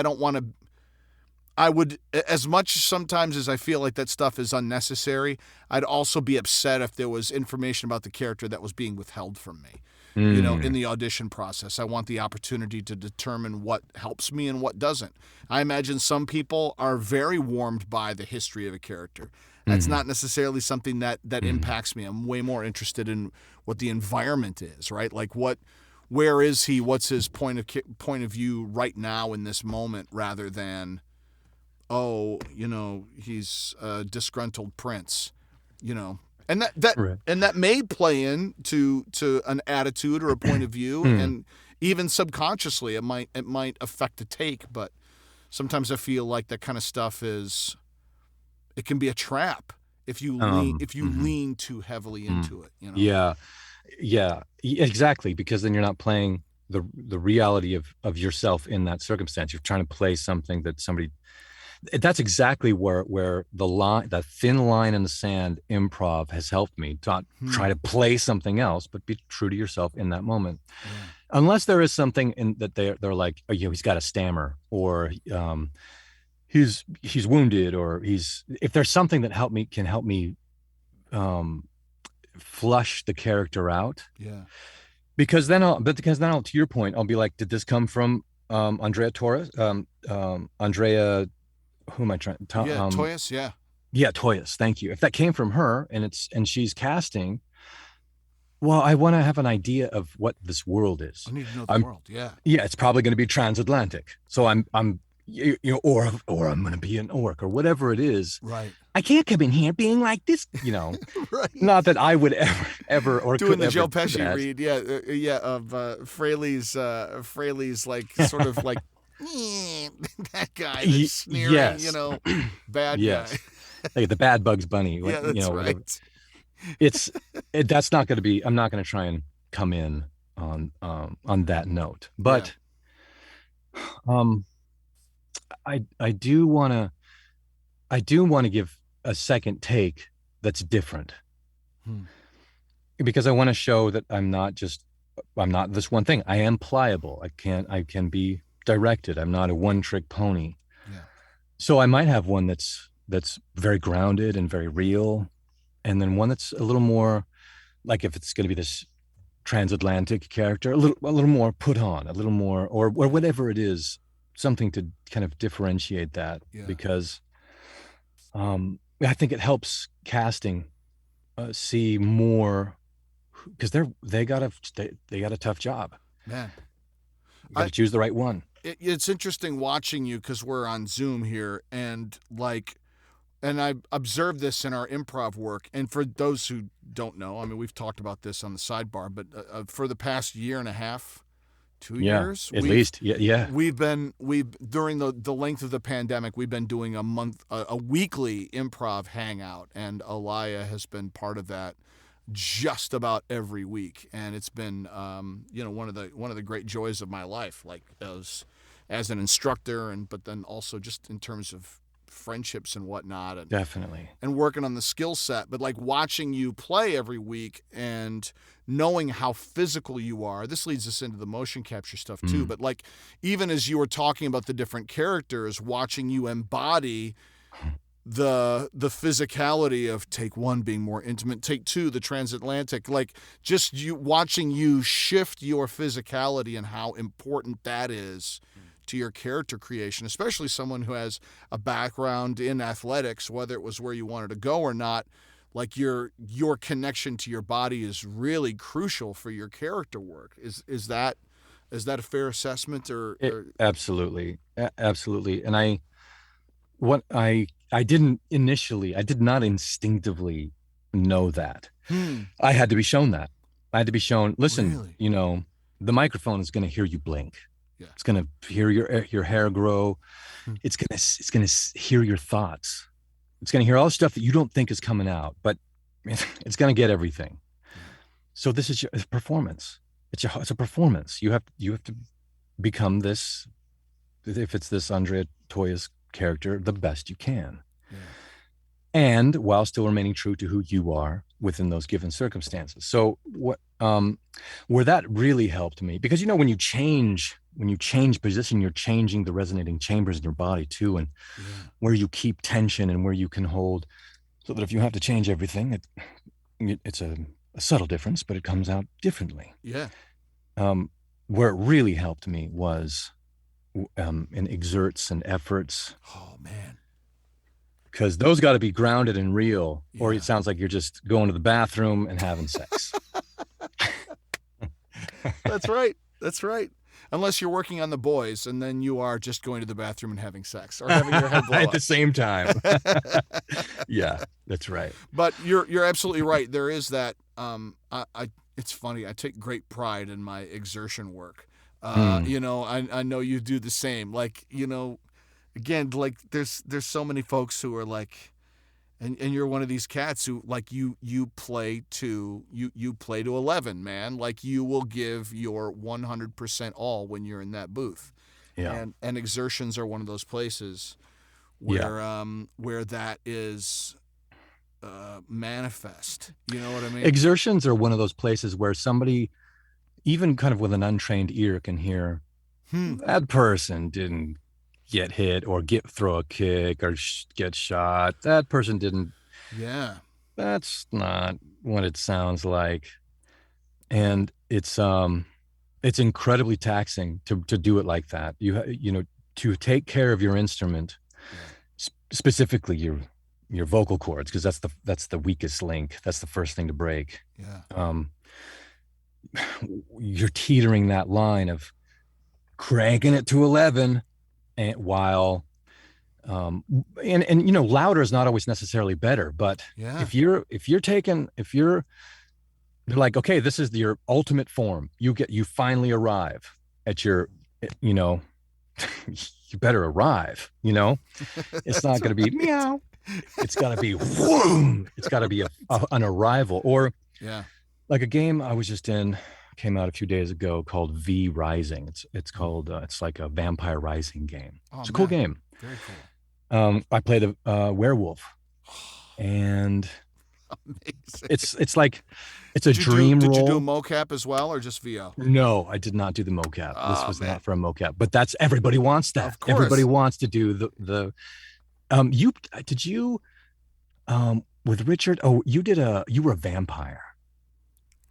I would, as much sometimes as I feel like that stuff is unnecessary, I'd also be upset if there was information about the character that was being withheld from me. In the audition process, I want the opportunity to determine what helps me and what doesn't. I imagine some people are very warmed by the history of a character. That's not necessarily something that impacts me. I'm way more interested in what the environment is, right? Like where is he? What's his point of view right now in this moment, rather than, he's a disgruntled prince, and Right. that may play into an attitude or a point of view, and even subconsciously it might affect the take. But sometimes I feel like that kind of stuff it can be a trap if you lean too heavily into it. Yeah. Yeah, exactly. Because then you're not playing the reality of yourself in that circumstance. You're trying to play something that somebody. That's exactly where that thin line in the sand improv has helped me to not try to play something else, but be true to yourself in that moment. Yeah. Unless there is something in that they're like, oh, he's got a stammer, or he's wounded, or if there's something that can help me flush the character out. Yeah. Because then I'll, to your point, I'll be like, did this come from Andrea Torres? Andrea, who am I trying? Toyas. Yeah. Yeah, Toyas. Thank you. If that came from her and she's casting, well, I want to have an idea of what this world is. I need to know the world. Yeah. Yeah, it's probably going to be transatlantic. So I'm or I'm going to be an orc or whatever it is. Right. I can't come in here being like this, Right. Not that I would ever or doing could the ever Joe do Pesci that. read, of Fraley's like sort of like that guy that's sneering, Yes. Bad Yes. guy. Like the bad Bugs Bunny. Yeah, that's whatever. right. That's not going to be. I'm not going to try and come in on that note, but I do want to give a second take that's different, because I want to show that I'm not this one thing. I am pliable. I can be directed. I'm not a one-trick pony. Yeah. So I might have one that's very grounded and very real, and then one that's a little more like, if it's going to be this transatlantic character, a little more put on, a little more, or whatever it is, something to kind of differentiate that. Yeah. Because I think it helps casting see more, because they got a tough job. Man, You got to choose the right one. It's interesting watching you, because we're on Zoom here, and I observed this in our improv work. And for those who don't know, I mean, we've talked about this on the sidebar, but for the past year and a half, 2 years, at least. Yeah. We've during the length of the pandemic, we've been doing a weekly improv hangout, and Eliah has been part of that just about every week, and it's been one of the great joys of my life, like as an instructor, but then also just in terms of friendships and whatnot, and Definitely. and working on the skill set. But like watching you play every week and knowing how physical you are, this leads us into the motion capture stuff too. But like, even as you were talking about the different characters, watching you embody the physicality of take one being more intimate, take two the transatlantic, like just watching you shift your physicality and how important that is to your character creation, especially someone who has a background in athletics, whether it was where you wanted to go or not. like your connection to your body is really crucial for your character work. Is that a fair assessment, or... Absolutely, absolutely. And I did not instinctively know that. I had to be shown that. I had to be shown, listen, Really? the microphone is going to hear you blink. Yeah. It's going to hear your hair grow. Hmm. It's going to hear your thoughts. It's going to hear all the stuff that you don't think is coming out, but it's going to get everything. So this is a performance. It's a performance. You have to become this, if it's this Andrea Toya's character, the best you can. Yeah. And while still remaining true to who you are within those given circumstances. So where that really helped me, because when you change position, you're changing the resonating chambers in your body too, and where you keep tension and where you can hold, so that if you have to change everything, it's a subtle difference, but it comes out differently. Yeah. Where it really helped me was in exerts and efforts. Oh man. Because those got to be grounded and real, or it sounds like you're just going to the bathroom and having sex. That's right. That's right. Unless you're working on the boys, and then you are just going to the bathroom and having sex, or having your head blow at up the same time. Yeah, that's right. But you're absolutely right. There is that. It's funny. I take great pride in my exertion work. I know you do the same. Like, again, like there's so many folks who are like, and you're one of these cats who, like, you play to 11, man. Like, you will give your 100% all when you're in that booth. Yeah. And exertions are one of those places where that is manifest. You know what I mean? Exertions are one of those places where somebody, even kind of with an untrained ear, can hear that person didn't get hit or throw a kick or get shot. That person didn't. Yeah. That's not what it sounds like. And it's incredibly taxing to do it like that. To take care of your instrument, specifically your vocal cords, because that's the weakest link. That's the first thing to break. Yeah. You're teetering that line of cranking it to 11, and while louder is not always necessarily better, but they're like, okay, this is your ultimate form, you finally arrive at your, you better arrive, it's not going to be meow, it's got to be whoom, it's got to be an arrival. Or like a game I was just in, came out a few days ago, called V Rising. It's called it's like a Vampire Rising game. It's a cool game. Very cool. I played a werewolf, and amazing. It's like it's a dream role. Did you do a mocap as well, or just VO? No, I did not do the mocap. This was not for a mocap, but that's, everybody wants that. Of course. Everybody wants to do the with Richard. Oh, you were a vampire.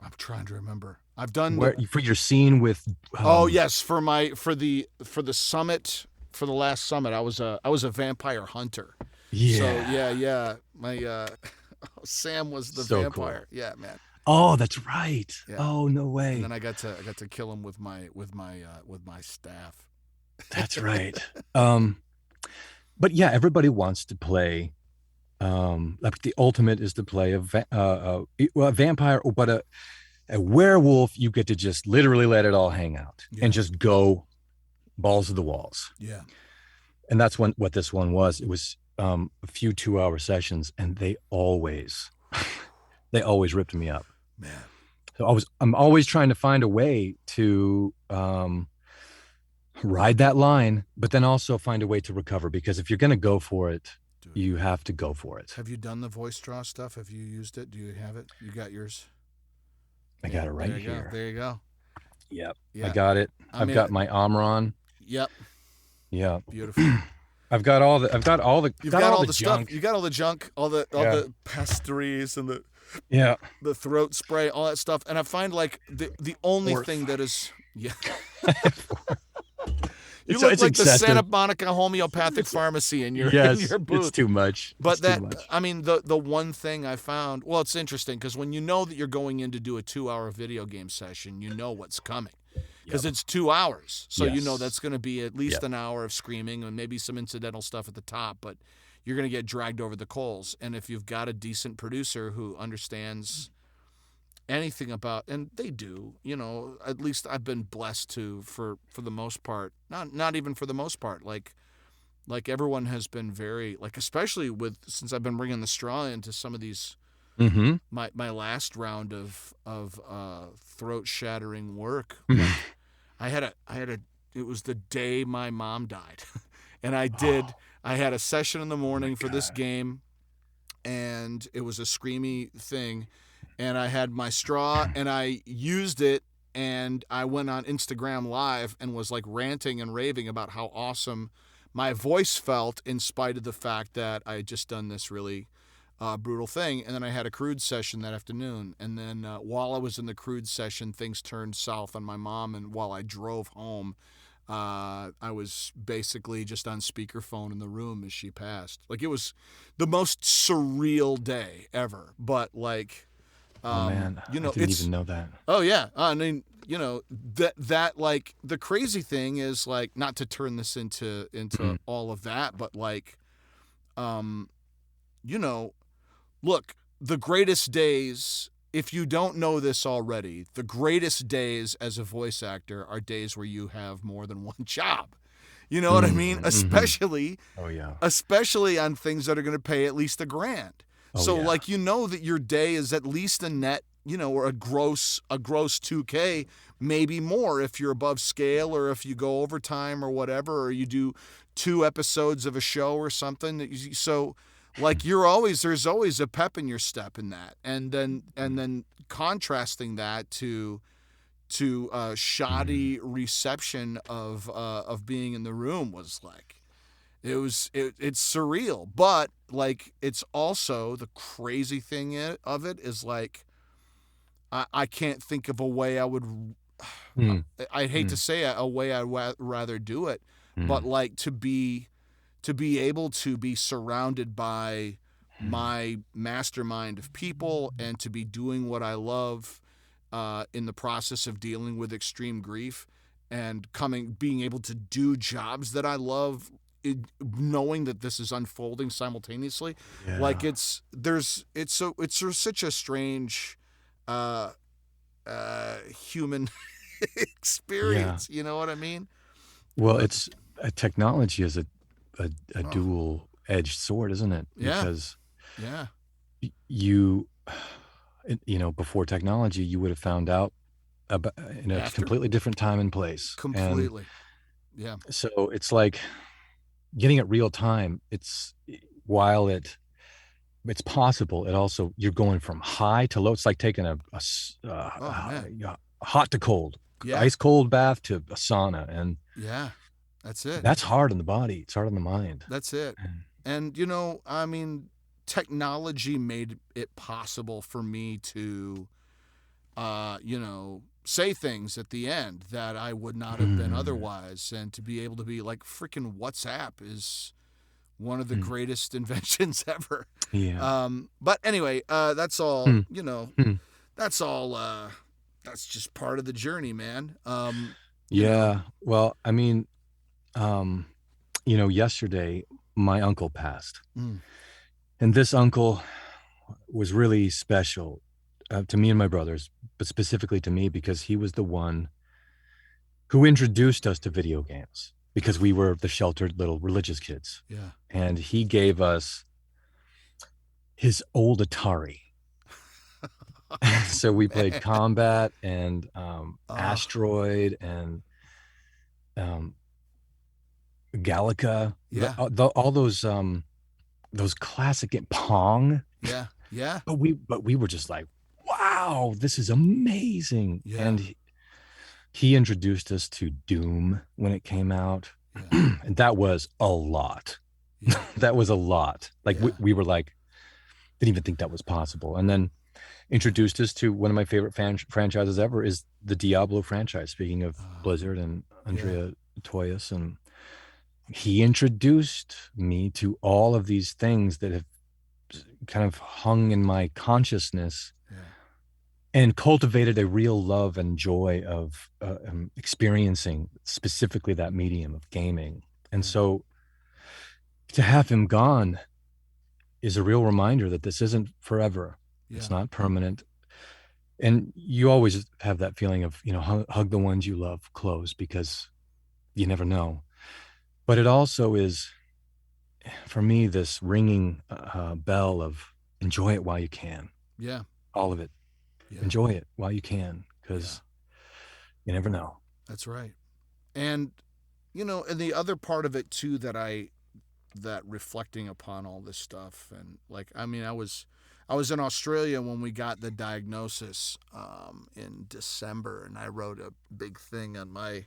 I'm trying to remember. I've done for your scene with. Yes, for the summit, for the last summit, I was a vampire hunter. Yeah. So my Sam was the vampire. Cool. Yeah, man. Oh, that's right. Yeah. Oh, no way. And then I got to kill him with my staff. That's right. But yeah, everybody wants to play. Like the ultimate is to play a vampire, but a werewolf. You get to just literally let it all hang out and just go balls to the walls. Yeah. And that's what this one was. It was a few 2-hour sessions, and they always ripped me up. Man. So I'm always trying to find a way to ride that line, but then also find a way to recover, because if you're going to go for it, you have to go for it. Have you done the voice draw stuff? Have you used it? Do you have it? You got yours? I got it right here. There you go. Yep. Yeah. I got it. I've got my Omron. Yep. Yeah. Beautiful. I've got all the You've got all the junk. Stuff. You got all the junk, all the pastries and the throat spray, all that stuff. And I find like the only thing that is You So look it's like the Santa excessive. Monica homeopathic pharmacy in your in Yes, your it's booth. too much. It's But too that, much. I mean, the one thing I found, well, it's interesting because when you know that you're going in to do a 2 hour video game session, you know what's coming because Yep. it's 2 hours. So you know that's Yes. going to be at least Yep. an hour of screaming and maybe some incidental stuff at the top, but you're going to get dragged over the coals. And if you've got a decent producer who understands anything about, and they do, at least I've been blessed to, for the most part, not even for the most part, like everyone has been very, like, especially with, since I've been bringing the straw into some of these, Mm-hmm. my last round of throat shattering work. Like, I had a it was the day my mom died. And Oh I had a session in the my morning for this God. game, and it was a screamy thing, and I had my straw and I used it, and I went on Instagram live and was like ranting and raving about how awesome my voice felt in spite of the fact that I had just done this really brutal thing. And then I had a crude session that afternoon, and then while I was in the crude session, things turned south on my mom, and while I drove home, I was basically just on speakerphone in the room as she passed. Like, it was the most surreal day ever. But like, Oh man, I didn't it's, even know that. oh yeah. I mean, that like the crazy thing is, like, not to turn this into Mm. all of that, but like, um, you know, look, the greatest days, if you don't know this already, the greatest days as a voice actor are days where you have more than one job. You know what I mean? Mm-hmm. Especially Oh yeah. especially on things that are going to pay at least $1,000. Oh So yeah. like, that your day is at least a net, or a gross 2K, maybe more if you're above scale, or if you go overtime or whatever, or you do 2 episodes of a show or something. So like, there's always a pep in your step in that. And then contrasting that to Mm. shoddy reception of being in the room was like, it's surreal. But like, it's also the crazy thing of it is like, I can't think of a way I would, Mm. I hate to Mm. say it, a way I'd rather do it, but Mm. like, to be able to be surrounded by Mm. my mastermind of people, and to be doing what I love, in the process of dealing with extreme grief, and being able to do jobs that I love, knowing that this is unfolding simultaneously. Like, Yeah. it's such a strange uh, human Yeah. experience. You know what I mean? Well, But it's technology is a oh dual edged sword, isn't it? yeah, Because yeah, you, before technology, you would have found out about in a after, completely different time and place, and completely, yeah, so it's like getting it real time. While it's possible, it also you're going from high to low. It's like taking oh man, yeah, hot to cold, yeah, ice cold bath to a sauna, and yeah, that's it. that's hard on the body. It's hard on the mind. That's it. And I mean, technology made it possible for me to, say things at the end that I would not have been Mm, otherwise, and to be able to be like, freaking WhatsApp is one of the mm, greatest inventions ever. yeah. But anyway, that's all. Mm, mm. That's all. That's just part of the journey, man. You know. Yeah. Well, I mean, um, yesterday my uncle passed, Mm, and this uncle was really special to me and my brothers, but specifically to me because he was the one who introduced us to video games because we were the sheltered little religious kids. yeah. And he gave us his old Atari. So we played Man. Combat and Oh, Asteroid and um, Galaga, yeah. all those classic Pong. Yeah. Yeah. But we were just like, wow, this is amazing. Yeah. And he introduced us to Doom when it came out. Yeah. And that was a lot. Yeah. That was a lot. Like we, Yeah. we were like, didn't even think that was possible. And then introduced us to one of my favorite franchises ever is the Diablo franchise. Speaking of Oh, Blizzard and yeah. Andrea Toyas, and he introduced me to all of these things that have kind of hung in my consciousness Yeah. and cultivated a real love and joy of experiencing specifically that medium of gaming. And Yeah. so to have him gone is a real reminder that this isn't forever. It's Yeah. not permanent. And you always have that feeling of, hug the ones you love close, because you never know. But it also is, for me, this ringing bell of enjoy it while you can, Yeah. all of it. Yeah. Enjoy it while you can, Yeah. because you never know. That's right. And and the other part of it too that reflecting upon all this stuff, and like, I mean, I was in Australia when we got the diagnosis in December, and I wrote a big thing on my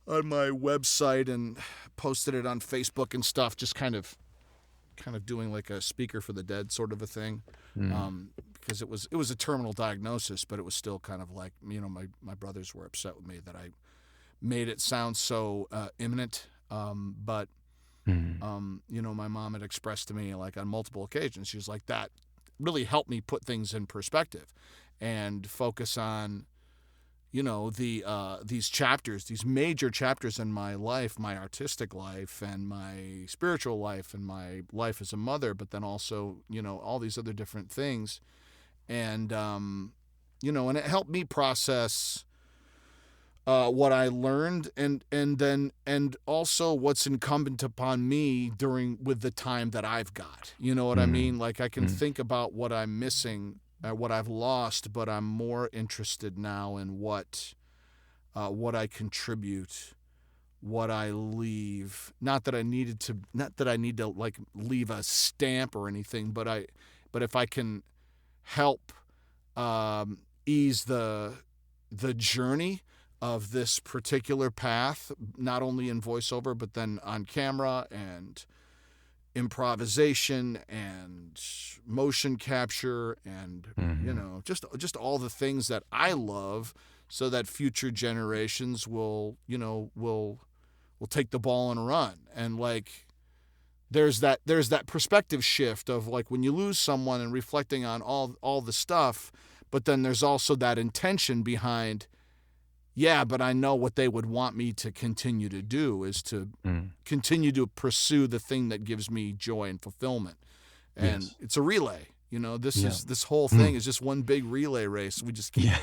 website and posted it on Facebook and stuff, just kind of doing like a speaker for the dead sort of a thing, Mm. because it was a terminal diagnosis, but it was still kind of like, my brothers were upset with me that I made it sound so imminent, but Mm. my mom had expressed to me, like, on multiple occasions, she was like, that really helped me put things in perspective and focus on, these chapters, these major chapters in my life, my artistic life and my spiritual life and my life as a mother, but then also, all these other different things. And, and it helped me process what I learned, and also what's incumbent upon me with the time that I've got. You know what I Mm. mean? Like, I can Mm. think about what I'm missing, what I've lost, but I'm more interested now in what I contribute, what I leave. Not that I need to like leave a stamp or anything, but if I can help ease the journey of this particular path, not only in voiceover, but then on camera and improvisation and motion capture and Mm. just all the things that I love, so that future generations will take the ball and run. And like, there's that perspective shift of, like, when you lose someone and reflecting on all the stuff, but then there's also that intention behind, yeah, but I know what they would want me to continue to do is to Mm. continue to pursue the thing that gives me joy and fulfillment. And Yes. it's a relay. Yeah. This whole thing Mm. is just one big relay race. We just keep Yeah.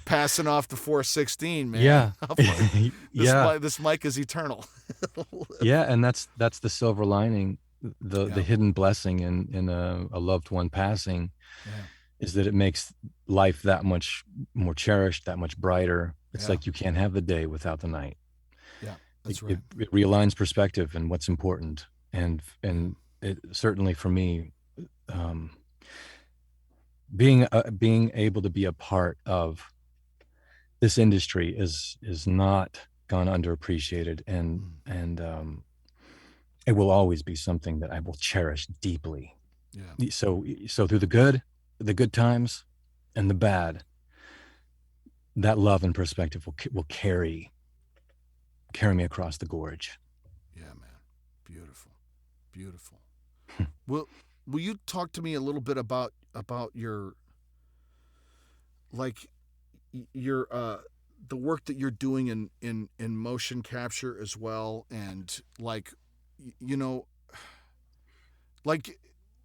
passing off the 416, man. Yeah. I'm like, this Yeah. mic, this mic is eternal. Yeah. And that's the silver lining, the Yeah, hidden blessing in a loved one passing, yeah, is that it makes life that much more cherished, that much brighter. It's yeah, like you can't have the day without the night. yeah. It, That's it, right. it realigns perspective and what's important. Yeah, And it certainly for me, um, being able to be a part of this industry is not gone underappreciated, mm, and it will always be something that I will cherish deeply. yeah, So through the good times and the bad, that love and perspective will carry me across the gorge. yeah, man. Beautiful, beautiful. Will you talk to me a little bit about your, like, your the work that you're doing in motion capture as well, and like, you know like,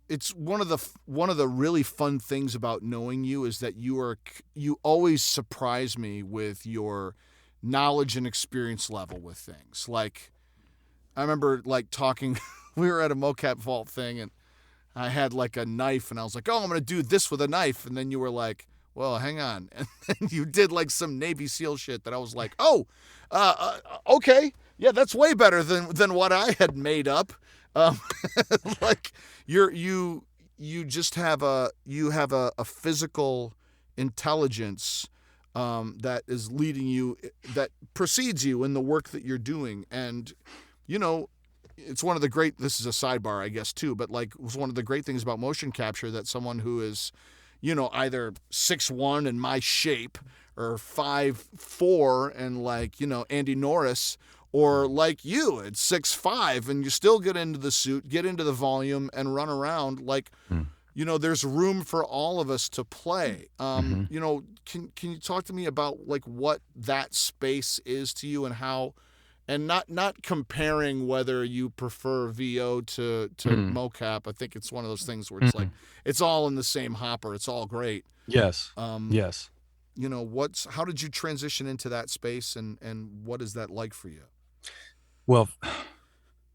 it's one of the really fun things about knowing you is that you always surprise me with your knowledge and experience level with things. Like, I remember, like, talking we were at a mocap vault thing, and I had like a knife, and I was like, "Oh, I'm gonna do this with a knife," and then you were like, "Well, hang on," and then you did like some Navy SEAL shit that I was like, "Oh, okay, yeah, that's way better than what I had made up." Um, like, you just have a physical intelligence that is leading you, that precedes you in the work that you're doing, and you know it's one of the great, this is a sidebar I guess too, but like, it was one of the great things about motion capture that someone who is either 6'1" in my shape, or 5'4" and, like, Andy Norris, Or like you, it's 6'5", and you still get into the suit, get into the volume, and run around. Like, there's room for all of us to play. Can you talk to me about like what that space is to you and how, and not comparing whether you prefer VO to mocap. I think it's one of those things where it's like it's all in the same hopper. It's all great. Yes. Yes. How did you transition into that space, and what is that like for you? Well,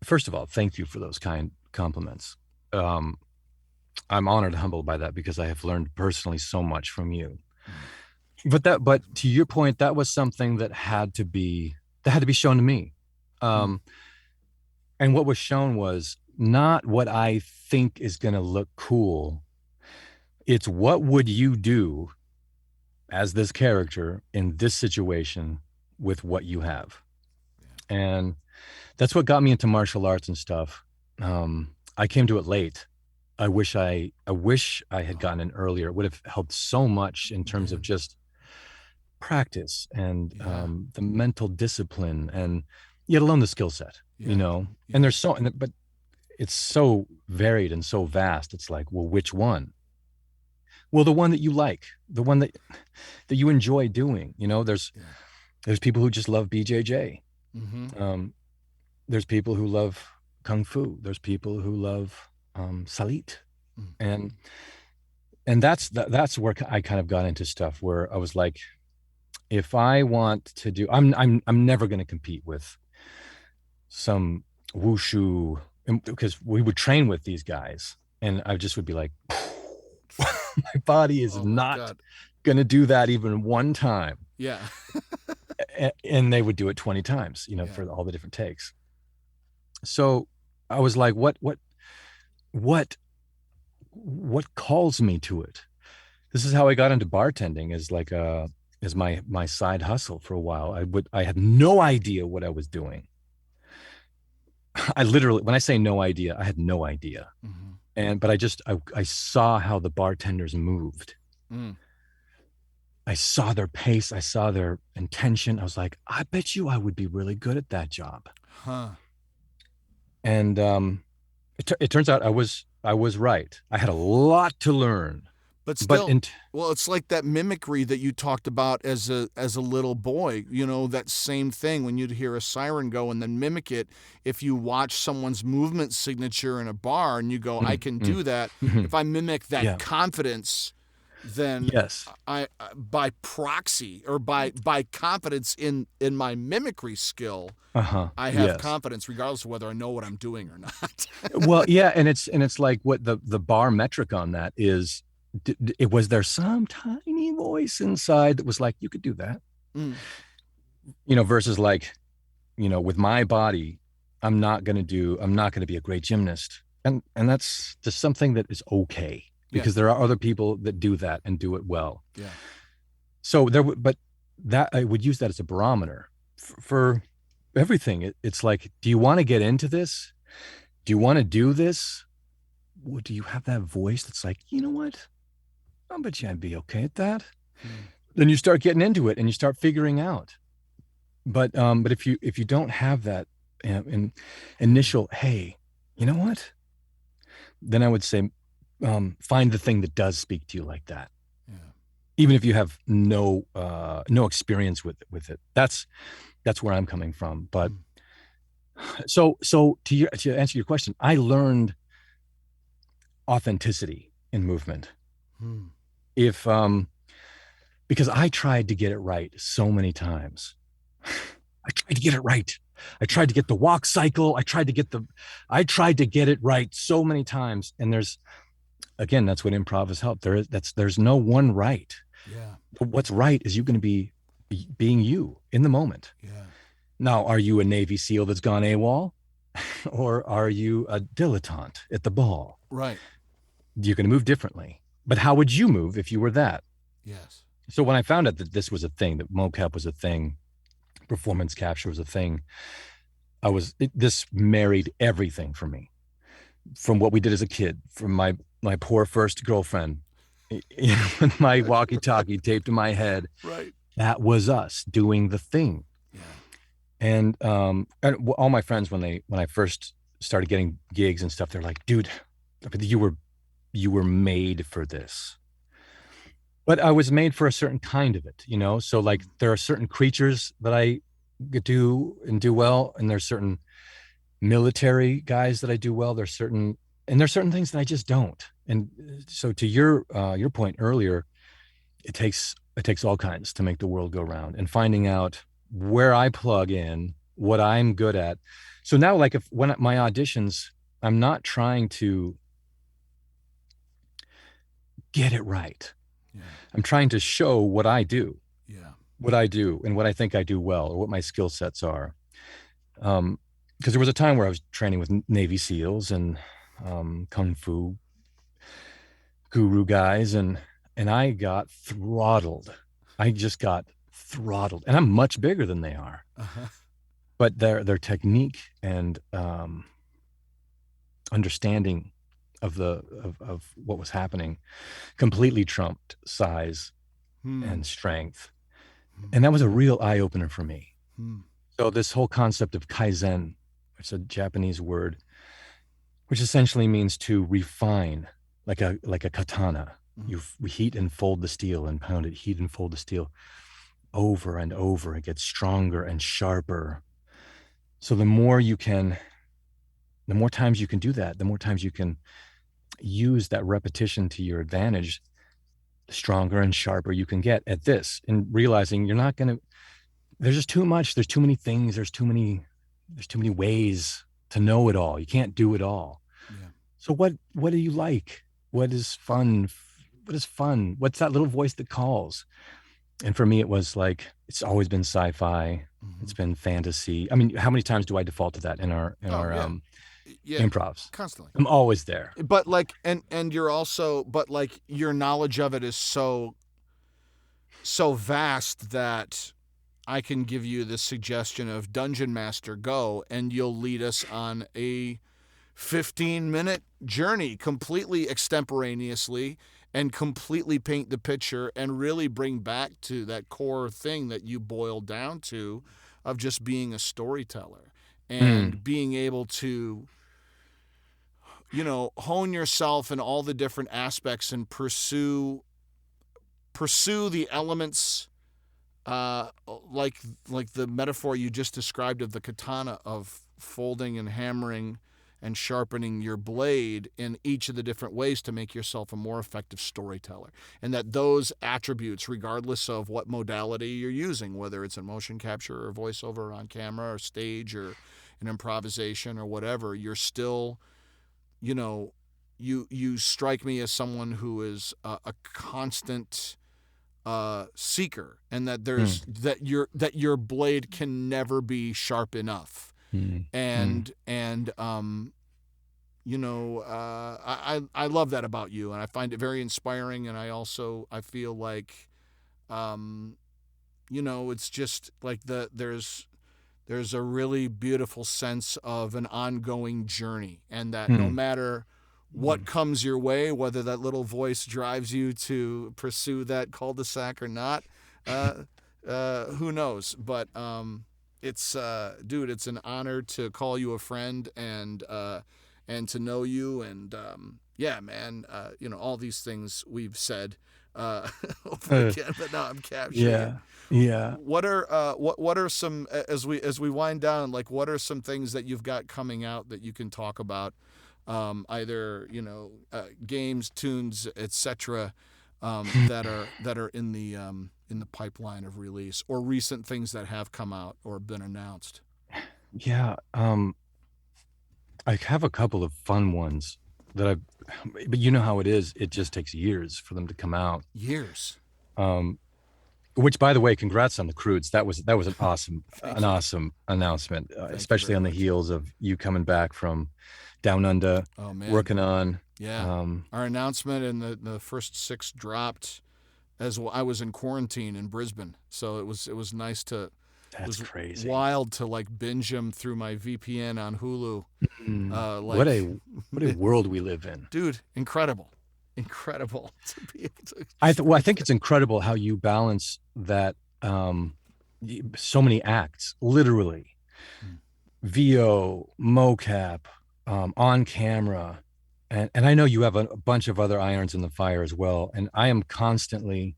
first of all, thank you for those kind compliments. I'm honored and humbled by that because I have learned personally so much from you. But to your point, that was something that had to be shown to me. And what was shown was not what I think is going to look cool. It's what would you do as this character in this situation with what you have. And that's what got me into martial arts and stuff. I came to it late. I wish I had gotten in earlier. It would have helped so much in terms of just practice and the mental discipline, and yet alone the skill set, and there's but it's so varied and so vast. It's like, well, which one? Well, the one that you like, the one that you enjoy doing. There's people who just love BJJ. There's people who love Kung Fu. There's people who love Salit. And that's where I kind of got into stuff where I was like, if I want to do, I'm never going to compete with some wushu, because we would train with these guys and I just would be like, my body is not going to do that even one time. Yeah. And they would do it 20 times, for all the different takes. So I was like, what calls me to it? This is how I got into bartending, as my side hustle for a while. I had no idea what I was doing. I literally, when I say no idea, I had no idea. But I saw how the bartenders moved. I saw their pace. I saw their intention. I was like, I bet you I would be really good at that job. And it turns out I was right. I had a lot to learn. But still, well, it's like that mimicry that you talked about as a little boy, that same thing when you'd hear a siren go and then mimic it. If you watch someone's movement signature in a bar and you go, I can do that. If I mimic that confidence, then I by proxy or by confidence in my mimicry skill, I have confidence regardless of whether I know what I'm doing or not. Well, yeah, and it's like what the bar metric on that is. Was there some tiny voice inside that was like, you could do that, versus like, with my body, I'm not going to be a great gymnast. And that's just something that is okay, because there are other people that do that and do it well. Yeah. So but that I would use that as a barometer for everything. It's like, do you want to get into this? Do you want to do this? Well, do you have that voice that's like, you know what? I bet you I'd be okay at that. Then you start getting into it and you start figuring out. But if you don't have that initial, hey, you know what? Then I would say, find the thing that does speak to you like that. Yeah. Even if you have no experience with it. That's where I'm coming from. But so to answer your question, I learned authenticity in movement. Because I tried to get it right so many times. I tried to get it right. I tried to get the walk cycle. I tried to get it right so many times. And that's what improv has helped. There's no one right. Yeah. But what's right is you're going to be being you in the moment. Yeah. Now, are you a Navy SEAL that's gone AWOL? Or are you a dilettante at the ball? Right. You're going to move differently. But how would you move if you were that? Yes. So when I found out that this was a thing, that mocap was a thing, performance capture was a thing, this married everything for me. From what we did as a kid, from my poor first girlfriend, with my walkie-talkie taped to my head. Right. That was us doing the thing. Yeah. And all my friends, when I first started getting gigs and stuff, they're like, dude, you were made for this. But I was made for a certain kind of it, you know? So like there are certain creatures that I could do and do well, and there's certain military guys that I do well. There's certain things that I just don't. And so to your point earlier, it takes all kinds to make the world go round, and finding out where I plug in, what I'm good at. So now, like if when my auditions, I'm not trying to get it right. Yeah. I'm trying to show Yeah. what I do and what I think I do well, or what my skill sets are. Because there was a time where I was training with Navy SEALs and Kung Fu guru guys, and I got throttled. I just got throttled, and I'm much bigger than they are. Uh-huh. But their technique and understanding of what was happening completely trumped size Hmm. and strength, and that was a real eye opener for me. Hmm. So this whole concept of kaizen, it's a Japanese word, which essentially means to refine, like a katana. Hmm. You heat and fold the steel and pound it, heat and fold the steel over and over. It gets stronger and sharper. So the more times you can do that, the more times you can use that repetition to your advantage, the stronger and sharper you can get at this. And realizing you're not going to, there's just too much. There's too many things. There's too many ways to know it all. You can't do it all. Yeah. So what do you like? What is fun? What is fun? What's that little voice that calls? And for me, it was like, it's always been sci-fi. Mm-hmm. It's been fantasy. I mean, how many times do I default to that in Oh, our yeah. Yeah. improvs? Constantly. I'm always there. But like, and you're also, but like your knowledge of it is so vast that I can give you the suggestion of Dungeon Master Go, and you'll lead us on a 15-minute journey completely extemporaneously and completely paint the picture and really bring back to that core thing that you boiled down to of just being a storyteller Mm, and being able to, hone yourself in all the different aspects and pursue the elements, uh, like the metaphor you just described of the katana, of folding and hammering and sharpening your blade in each of the different ways to make yourself a more effective storyteller. And that those attributes, regardless of what modality you're using, whether it's a motion capture or voiceover on camera or stage or an improvisation or whatever, you're still, you know, you strike me as someone who is a constant seeker, and that mm, your blade can never be sharp enough. mm, mm, And I love that about you, and I find it very inspiring. And I feel like, it's just like there's a really beautiful sense of an ongoing journey, and that no mm, matter what comes your way, whether that little voice drives you to pursue that cul-de-sac or not, uh, who knows? But dude, it's an honor to call you a friend, and to know you, and yeah, man, all these things we've said over uh, again, but now I'm capturing it. yeah, yeah. What are some, as we wind down, like what are some things that you've got coming out that you can talk about, either games, tunes, etc., that are in the pipeline of release, or recent things that have come out or been announced? Yeah. I have a couple of fun ones that but you know how it is. It just takes years for them to come out. Years. Um, which, by the way, congrats on the Crudes. That was Thank an you. awesome announcement, Thank you especially very on the much. heels of you coming back from Down Under, Oh man. working on. Yeah. Um, Our announcement, and the first six dropped as well. I was in quarantine in Brisbane, so it was nice to. It that's was crazy. wild to like binge them through my VPN on Hulu. Mm, Like, what a world we live in. dude, incredible to be able to Well, I experience think that. it's incredible how you balance that. So many acts, literally. Mm. VO, mocap, on camera. And I know you have a bunch of other irons in the fire as well. And I am constantly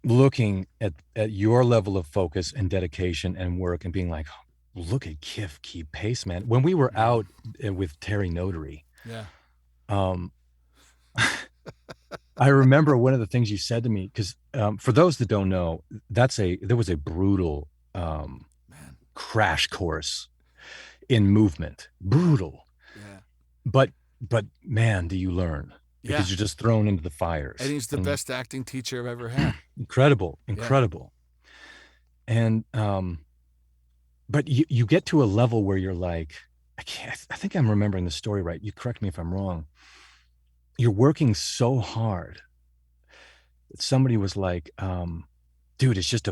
looking at your level of focus and dedication and work and being like, look at Kiff keep pace, man. When we were out with Terry Notary, Yeah. um, I remember one of the things you said to me, because for those that don't know, there was a brutal Man. crash course in movement, brutal. Yeah. But man, do you learn, Yeah. because you're just thrown into the And fires. he's the And best acting teacher I've ever had. incredible, Yeah. incredible. And but you get to a level where you're like, I think I'm remembering the story right. You correct me if I'm wrong. You're working so hard that somebody was like, dude, it's just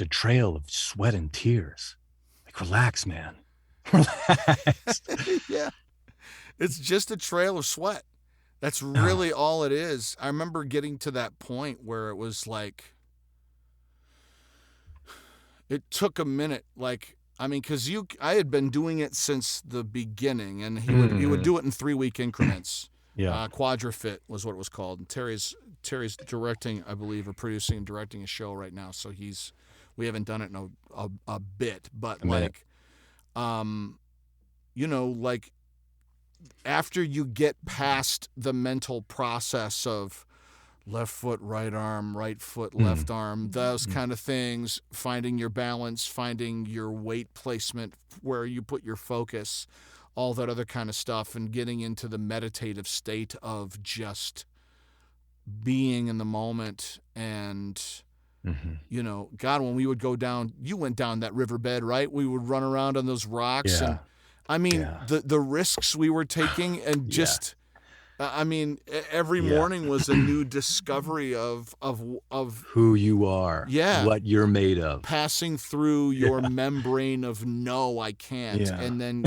a trail of sweat and tears. Like, relax, man. Relax. Yeah. It's just a trail of sweat. That's Oh, really all it is. I remember getting to that point where it was like, it took a minute. Like, I mean, because I had been doing it since the beginning, and he would mhm. do it in 3-week increments. Yeah. Quadrifit was what it was called. And Terry's directing, I believe, or producing and directing a show right now. So we haven't done it in a bit, but A minute. like, um, like after you get past the mental process of left foot, right arm, right foot, left arm, those kind of things, finding your balance, finding your weight placement, where you put your focus, all that other kind of stuff, and getting into the meditative state of just being in the moment. And God, when we would go down, you went down that riverbed, right? We would run around on those rocks, Yeah. and I mean, Yeah. the risks we were taking, and Yeah. just, I mean, every Yeah. morning was a new discovery of Who you are, yeah, what you're made of. passing through your Yeah. membrane of no, I can't, Yeah. and then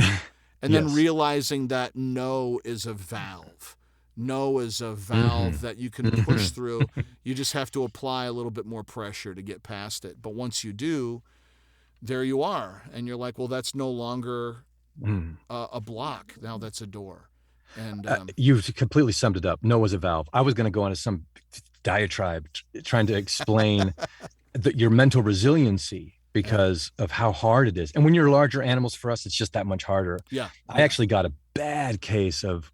Yes. realizing that no is a valve. No is a valve that you can push through. You just have to apply a little bit more pressure to get past it. But once you do, there you are, and you're like, well, that's no longer a block. Now that's a door. And You've completely summed it up. No was a valve. I was going to go into some diatribe trying to explain your mental resiliency because of how hard it is. And when you're larger animals, for us, it's just that much harder. yeah, I actually got a bad case of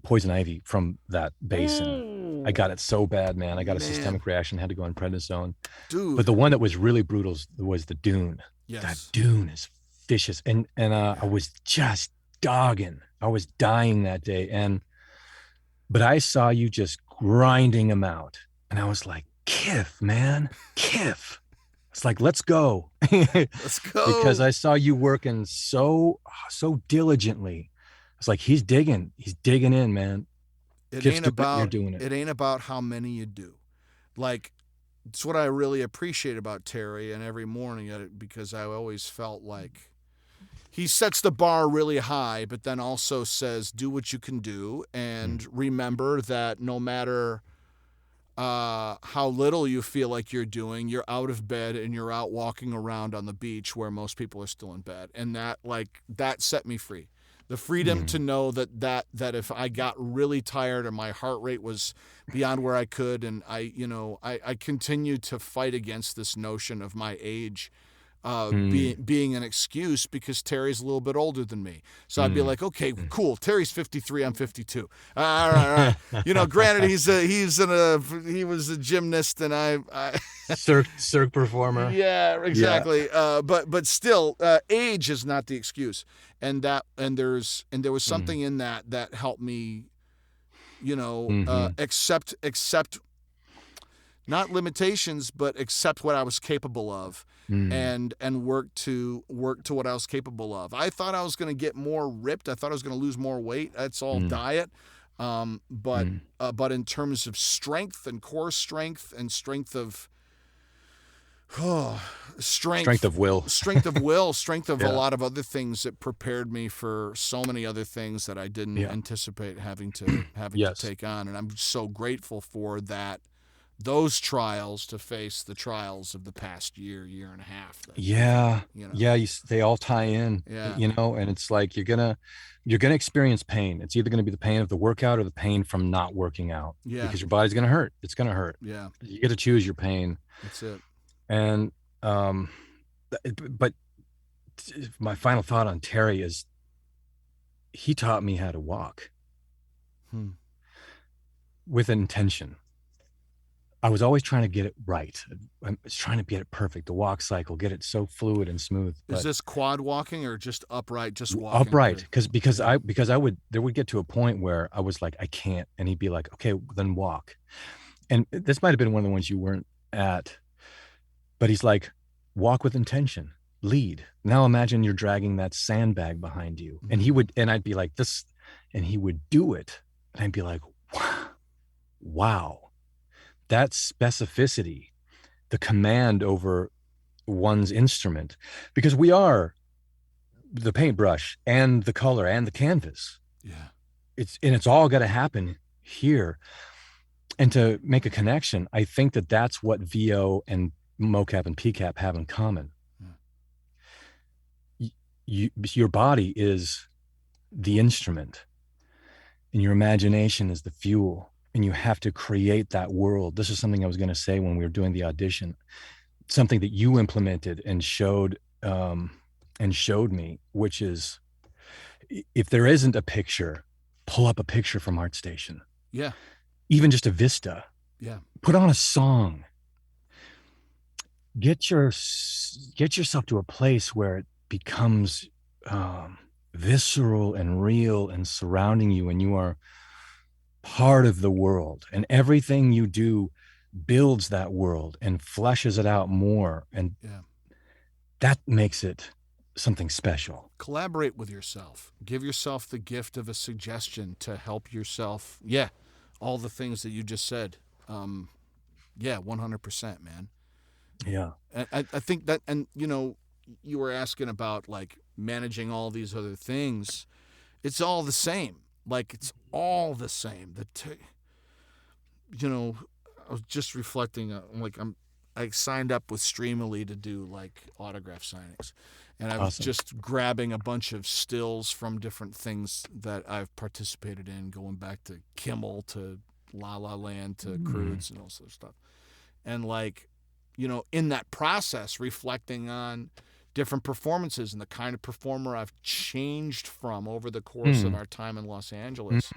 poison ivy from that basin. I got it so bad, man. I got a systemic reaction, had to go on prednisone. dude. But the one that was really brutal was the dune. Yes. That dune is vicious. And I was just dogging. I was dying that day. But I saw you just grinding them out. And I was like, Kiff, man, Kiff. It's like, let's go. Let's go. Because I saw you working so diligently. It's like, he's digging in, man. It Kiff's ain't about you're doing it. It ain't about how many you do. Like, it's what I really appreciate about Terry, and every morning, because I always felt like he sets the bar really high, but then also says, do what you can do, and remember that no matter how little you feel like you're doing, you're out of bed and you're out walking around on the beach where most people are still in bed. And that set me free. The freedom to know that if I got really tired and my heart rate was beyond where I could, and I continued to fight against this notion of my age being an excuse, because Terry's a little bit older than me. So I'd be like, okay, cool. Terry's 53, I'm 52. All right. Granted, he was a gymnast, and I Cirque performer. Yeah, exactly. Yeah. But still, age is not the excuse, and there was something in that helped me, accept not limitations, but accept what I was capable of, and work to what I was capable of. I thought I was going to get more ripped. I thought I was going to lose more weight. That's all diet. But in terms of strength and core strength and strength of strength of will, strength of a lot of other things that prepared me for so many other things that I didn't anticipate having to take on. And I'm so grateful for that those trials to face the trials of the past year and a half. Yeah. You know? Yeah. They all tie in, Yeah. and it's like, you're going to experience pain. It's either going to be the pain of the workout or the pain from not working out, Yeah. because your body's going to hurt. It's going to hurt. Yeah. You get to choose your pain. That's it. And, but my final thought on Terry is he taught me how to walk with intention. I was always trying to get it right. I was trying to get it perfect, the walk cycle, get it so fluid and smooth. Is this quad walking or just upright, just walking? Upright, because I would get to a point where I was like, I can't, and he'd be like, okay, then walk. And this might have been one of the ones you weren't at, but he's like, walk with intention, lead. Now imagine you're dragging that sandbag behind you, and I'd be like this, and he would do it, and I'd be like, wow. That specificity, the command over one's instrument, because we are the paintbrush and the color and the canvas. Yeah. It's all got to happen here. And to make a connection, I think that's what VO and mocap and PCAP have in common. Your body is the instrument, and your imagination is the fuel. And you have to create that world. This is something I was going to say when we were doing the audition, something that you implemented and showed me, which is, if there isn't a picture, pull up a picture from ArtStation. Yeah. Even just a vista. Yeah. Put on a song. Get yourself to a place where it becomes visceral and real and surrounding you, and you are part of the world, and everything you do builds that world and fleshes it out more, and that makes it something special. Collaborate with yourself. Give yourself the gift of a suggestion to help yourself. All the things that you just said. 100%, man. Yeah. I think that, and you were asking about like managing all these other things. It's all the same. Like, it's all the same. I was just reflecting. I signed up with Streamily to do like autograph signings, and I was just grabbing a bunch of stills from different things that I've participated in, going back to Kimmel, to La La Land, to Crudes, and all sorts of stuff. And like, in that process, reflecting on different performances and the kind of performer I've changed from over the course of our time in Los Angeles,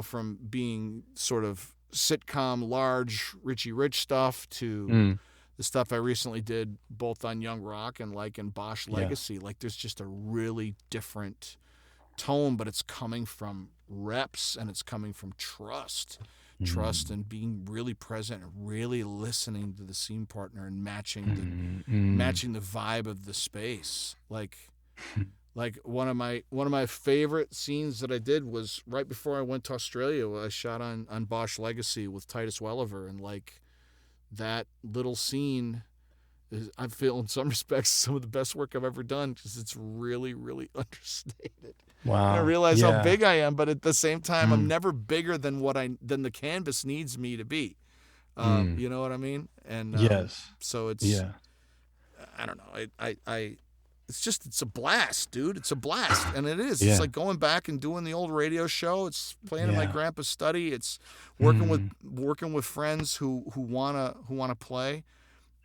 from being sort of sitcom, large Richie Rich stuff to the stuff I recently did both on Young Rock and like in Bosch Legacy. Like, there's just a really different tone, but it's coming from reps and it's coming from trust and being really present and really listening to the scene partner and matching the vibe of the space. Like one of my favorite scenes that I did was right before I went to Australia. I shot on Bosch Legacy with Titus Welliver, and like that little scene is, I feel in some respects, some of the best work I've ever done, because it's really, really understated. Wow. And I realize how big I am, but at the same time, I'm never bigger than than the canvas needs me to be. You know what I mean? And so it's I don't know. It's a blast, dude. It's a blast, and it is. It's like going back and doing the old radio show. It's playing in my grandpa's study. It's working with friends who wanna play.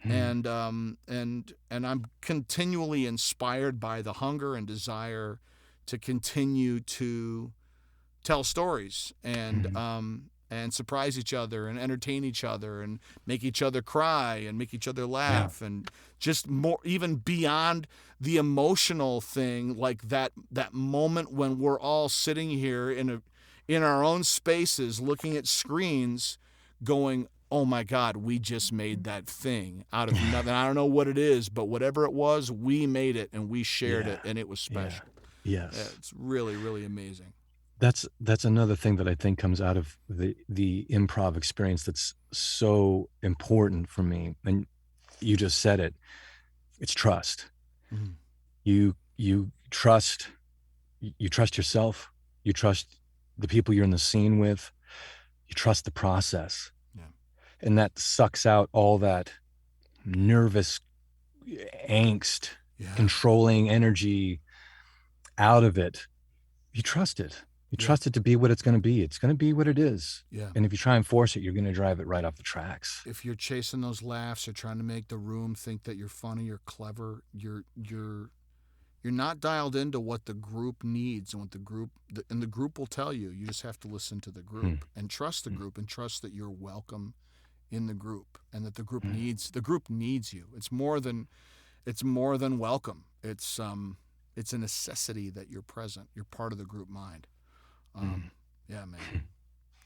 And I'm continually inspired by the hunger and desire to continue to tell stories and surprise each other and entertain each other and make each other cry and make each other laugh, and just more, even beyond the emotional thing, like that moment when we're all sitting here in our own spaces looking at screens going, oh my God, we just made that thing out of nothing. I don't know what it is, but whatever it was, we made it and we shared it, and it was special. Yes. It's really, really amazing. That's another thing that I think comes out of the improv experience that's so important for me. And you just said it. It's trust. You trust yourself. You trust the people you're in the scene with. You trust the process. and that sucks out all that nervous angst, controlling energy out of it. You trust it. You trust it to be what it's going to be. It's going to be what it is. Yeah. And if you try and force it, you're going to drive it right off the tracks. If you're chasing those laughs or trying to make the room think that you're funny or clever, you're not dialed into what the group needs and what the group will tell you. You just have to listen to the group and trust the group and trust that you're welcome in the group and that the group needs you. It's more than welcome. It's a necessity that you're present. You're part of the group mind. Yeah, man.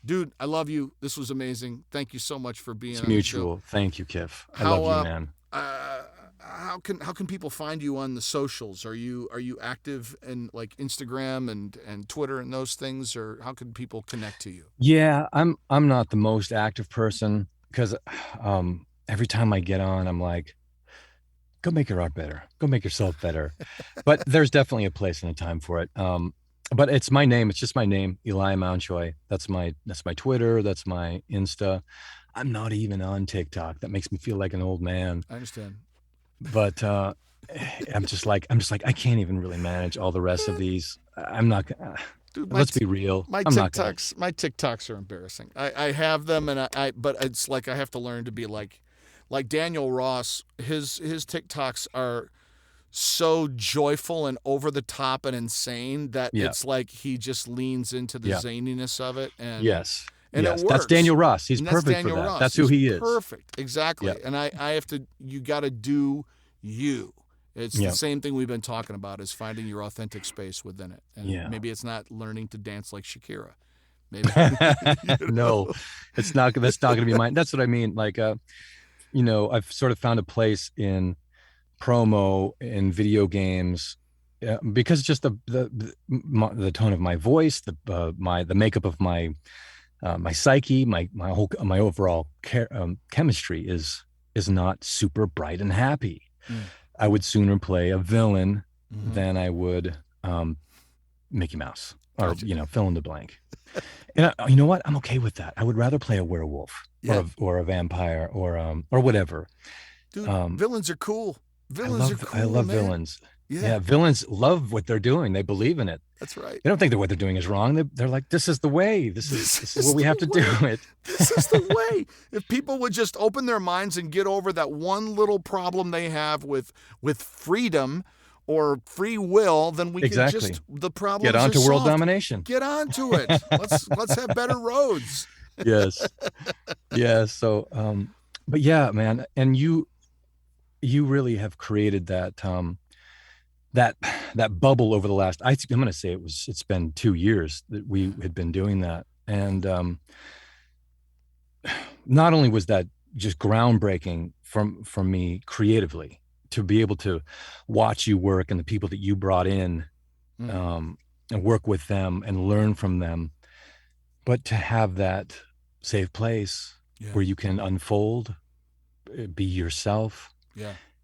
Dude, I love you. This was amazing. Thank you so much for being on mutual. The show. Thank you, Kiff. I love you, man. How can people find you on the socials? Are you active in like Instagram and Twitter and those things, or how can people connect to you? Yeah, I'm not the most active person because every time I get on, I'm like, go make your art better. Go make yourself better. But there's definitely a place and a time for it. But it's my name. It's just my name, Eliah Mountjoy. That's my Twitter. That's my Insta. I'm not even on TikTok. That makes me feel like an old man. I understand. But I'm just like, I can't even really manage all the rest of these. I'm not. Dude, let's be real. My TikToks are embarrassing. I have them, but it's like I have to learn to be like Daniel Ross. His TikToks are so joyful and over the top and insane that it's like he just leans into the zaniness of it. And and it works. That's Daniel Ross. He's perfect for that. That's who he is. Perfect. Exactly. Yep. And I have to, you got to do you. It's the same thing we've been talking about, is finding your authentic space within it. And maybe it's not learning to dance like Shakira. Maybe. No, it's not. That's not going to be mine. That's what I mean. Like, I've sort of found a place in promo in video games because just the tone of my voice, the makeup of my psyche, my overall chemistry is not super bright and happy. I would sooner play a villain than I would Mickey Mouse or fill in the blank. And you know what? I'm okay with that. I would rather play a werewolf or a vampire or whatever. Dude, villains are cool. Villains are cool. I love villains. Yeah, villains love what they're doing. They believe in it. That's right. They don't think that what they're doing is wrong. They're like, this is the way. This is what we have to do it. This is the way. If people would just open their minds and get over that one little problem they have with freedom or free will, then we can just the problem get on to world domination. Get on to it. Let's have better roads. Yes. Yeah. So, but yeah, man, and you really have created that that bubble over the last, I'm going to say it's been 2 years that we had been doing that. And not only was that just groundbreaking from me creatively, to be able to watch you work and the people that you brought in and work with them and learn from them, but to have that safe place where you can unfold, be yourself,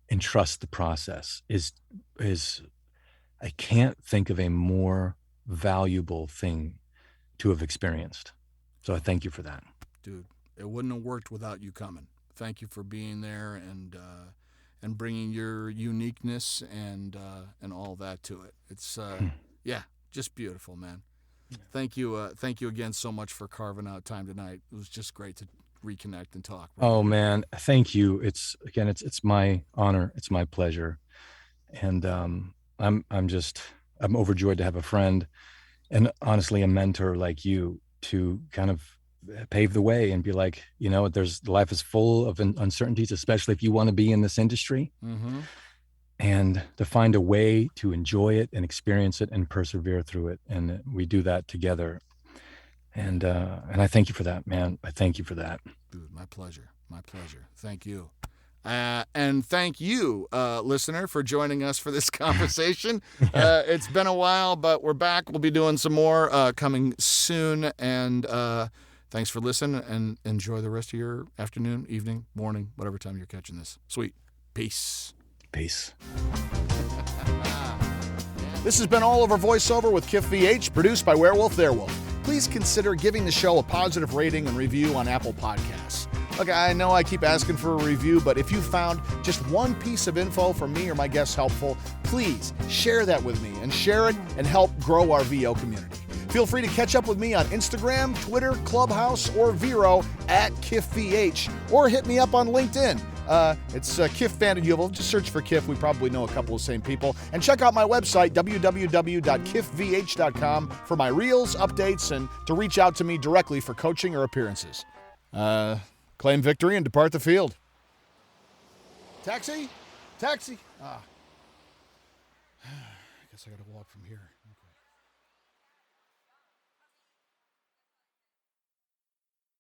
and trust the process is I can't think of a more valuable thing to have experienced. So I thank you for that. Dude, it wouldn't have worked without you coming. Thank you for being there and bringing your uniqueness and all that to it. It's just beautiful, man. Thank you again so much for carving out time tonight. It was just great to reconnect and talk. Right? Oh man, thank you. It's my honor. It's my pleasure. And I'm overjoyed to have a friend and honestly a mentor like you to kind of pave the way and be like, life is full of uncertainties, especially if you want to be in this industry. And to find a way to enjoy it and experience it and persevere through it. And we do that together. And I thank you for that, man. I thank you for that. Dude, my pleasure. My pleasure. Thank you. And thank you, listener, for joining us for this conversation. It's been a while, but we're back. We'll be doing some more coming soon. And thanks for listening, and enjoy the rest of your afternoon, evening, morning, whatever time you're catching this. Sweet. Peace. Peace. This has been All Over Voiceover with Kiff VH, produced by Werewolf Theirwolf. Please consider giving the show a positive rating and review on Apple Podcasts. Look, I know I keep asking for a review, but if you found just one piece of info from me or my guests helpful, please share that with me and share it and help grow our VO community. Feel free to catch up with me on Instagram, Twitter, Clubhouse, or Vero at KiffVH, or hit me up on LinkedIn. It's Kiff Van Heuvel. Just search for Kiff. We probably know a couple of the same people. And check out my website, www.kiffvh.com, for my reels, updates, and to reach out to me directly for coaching or appearances. Claim victory and depart the field. Taxi? Taxi? I guess I gotta walk from here. Okay.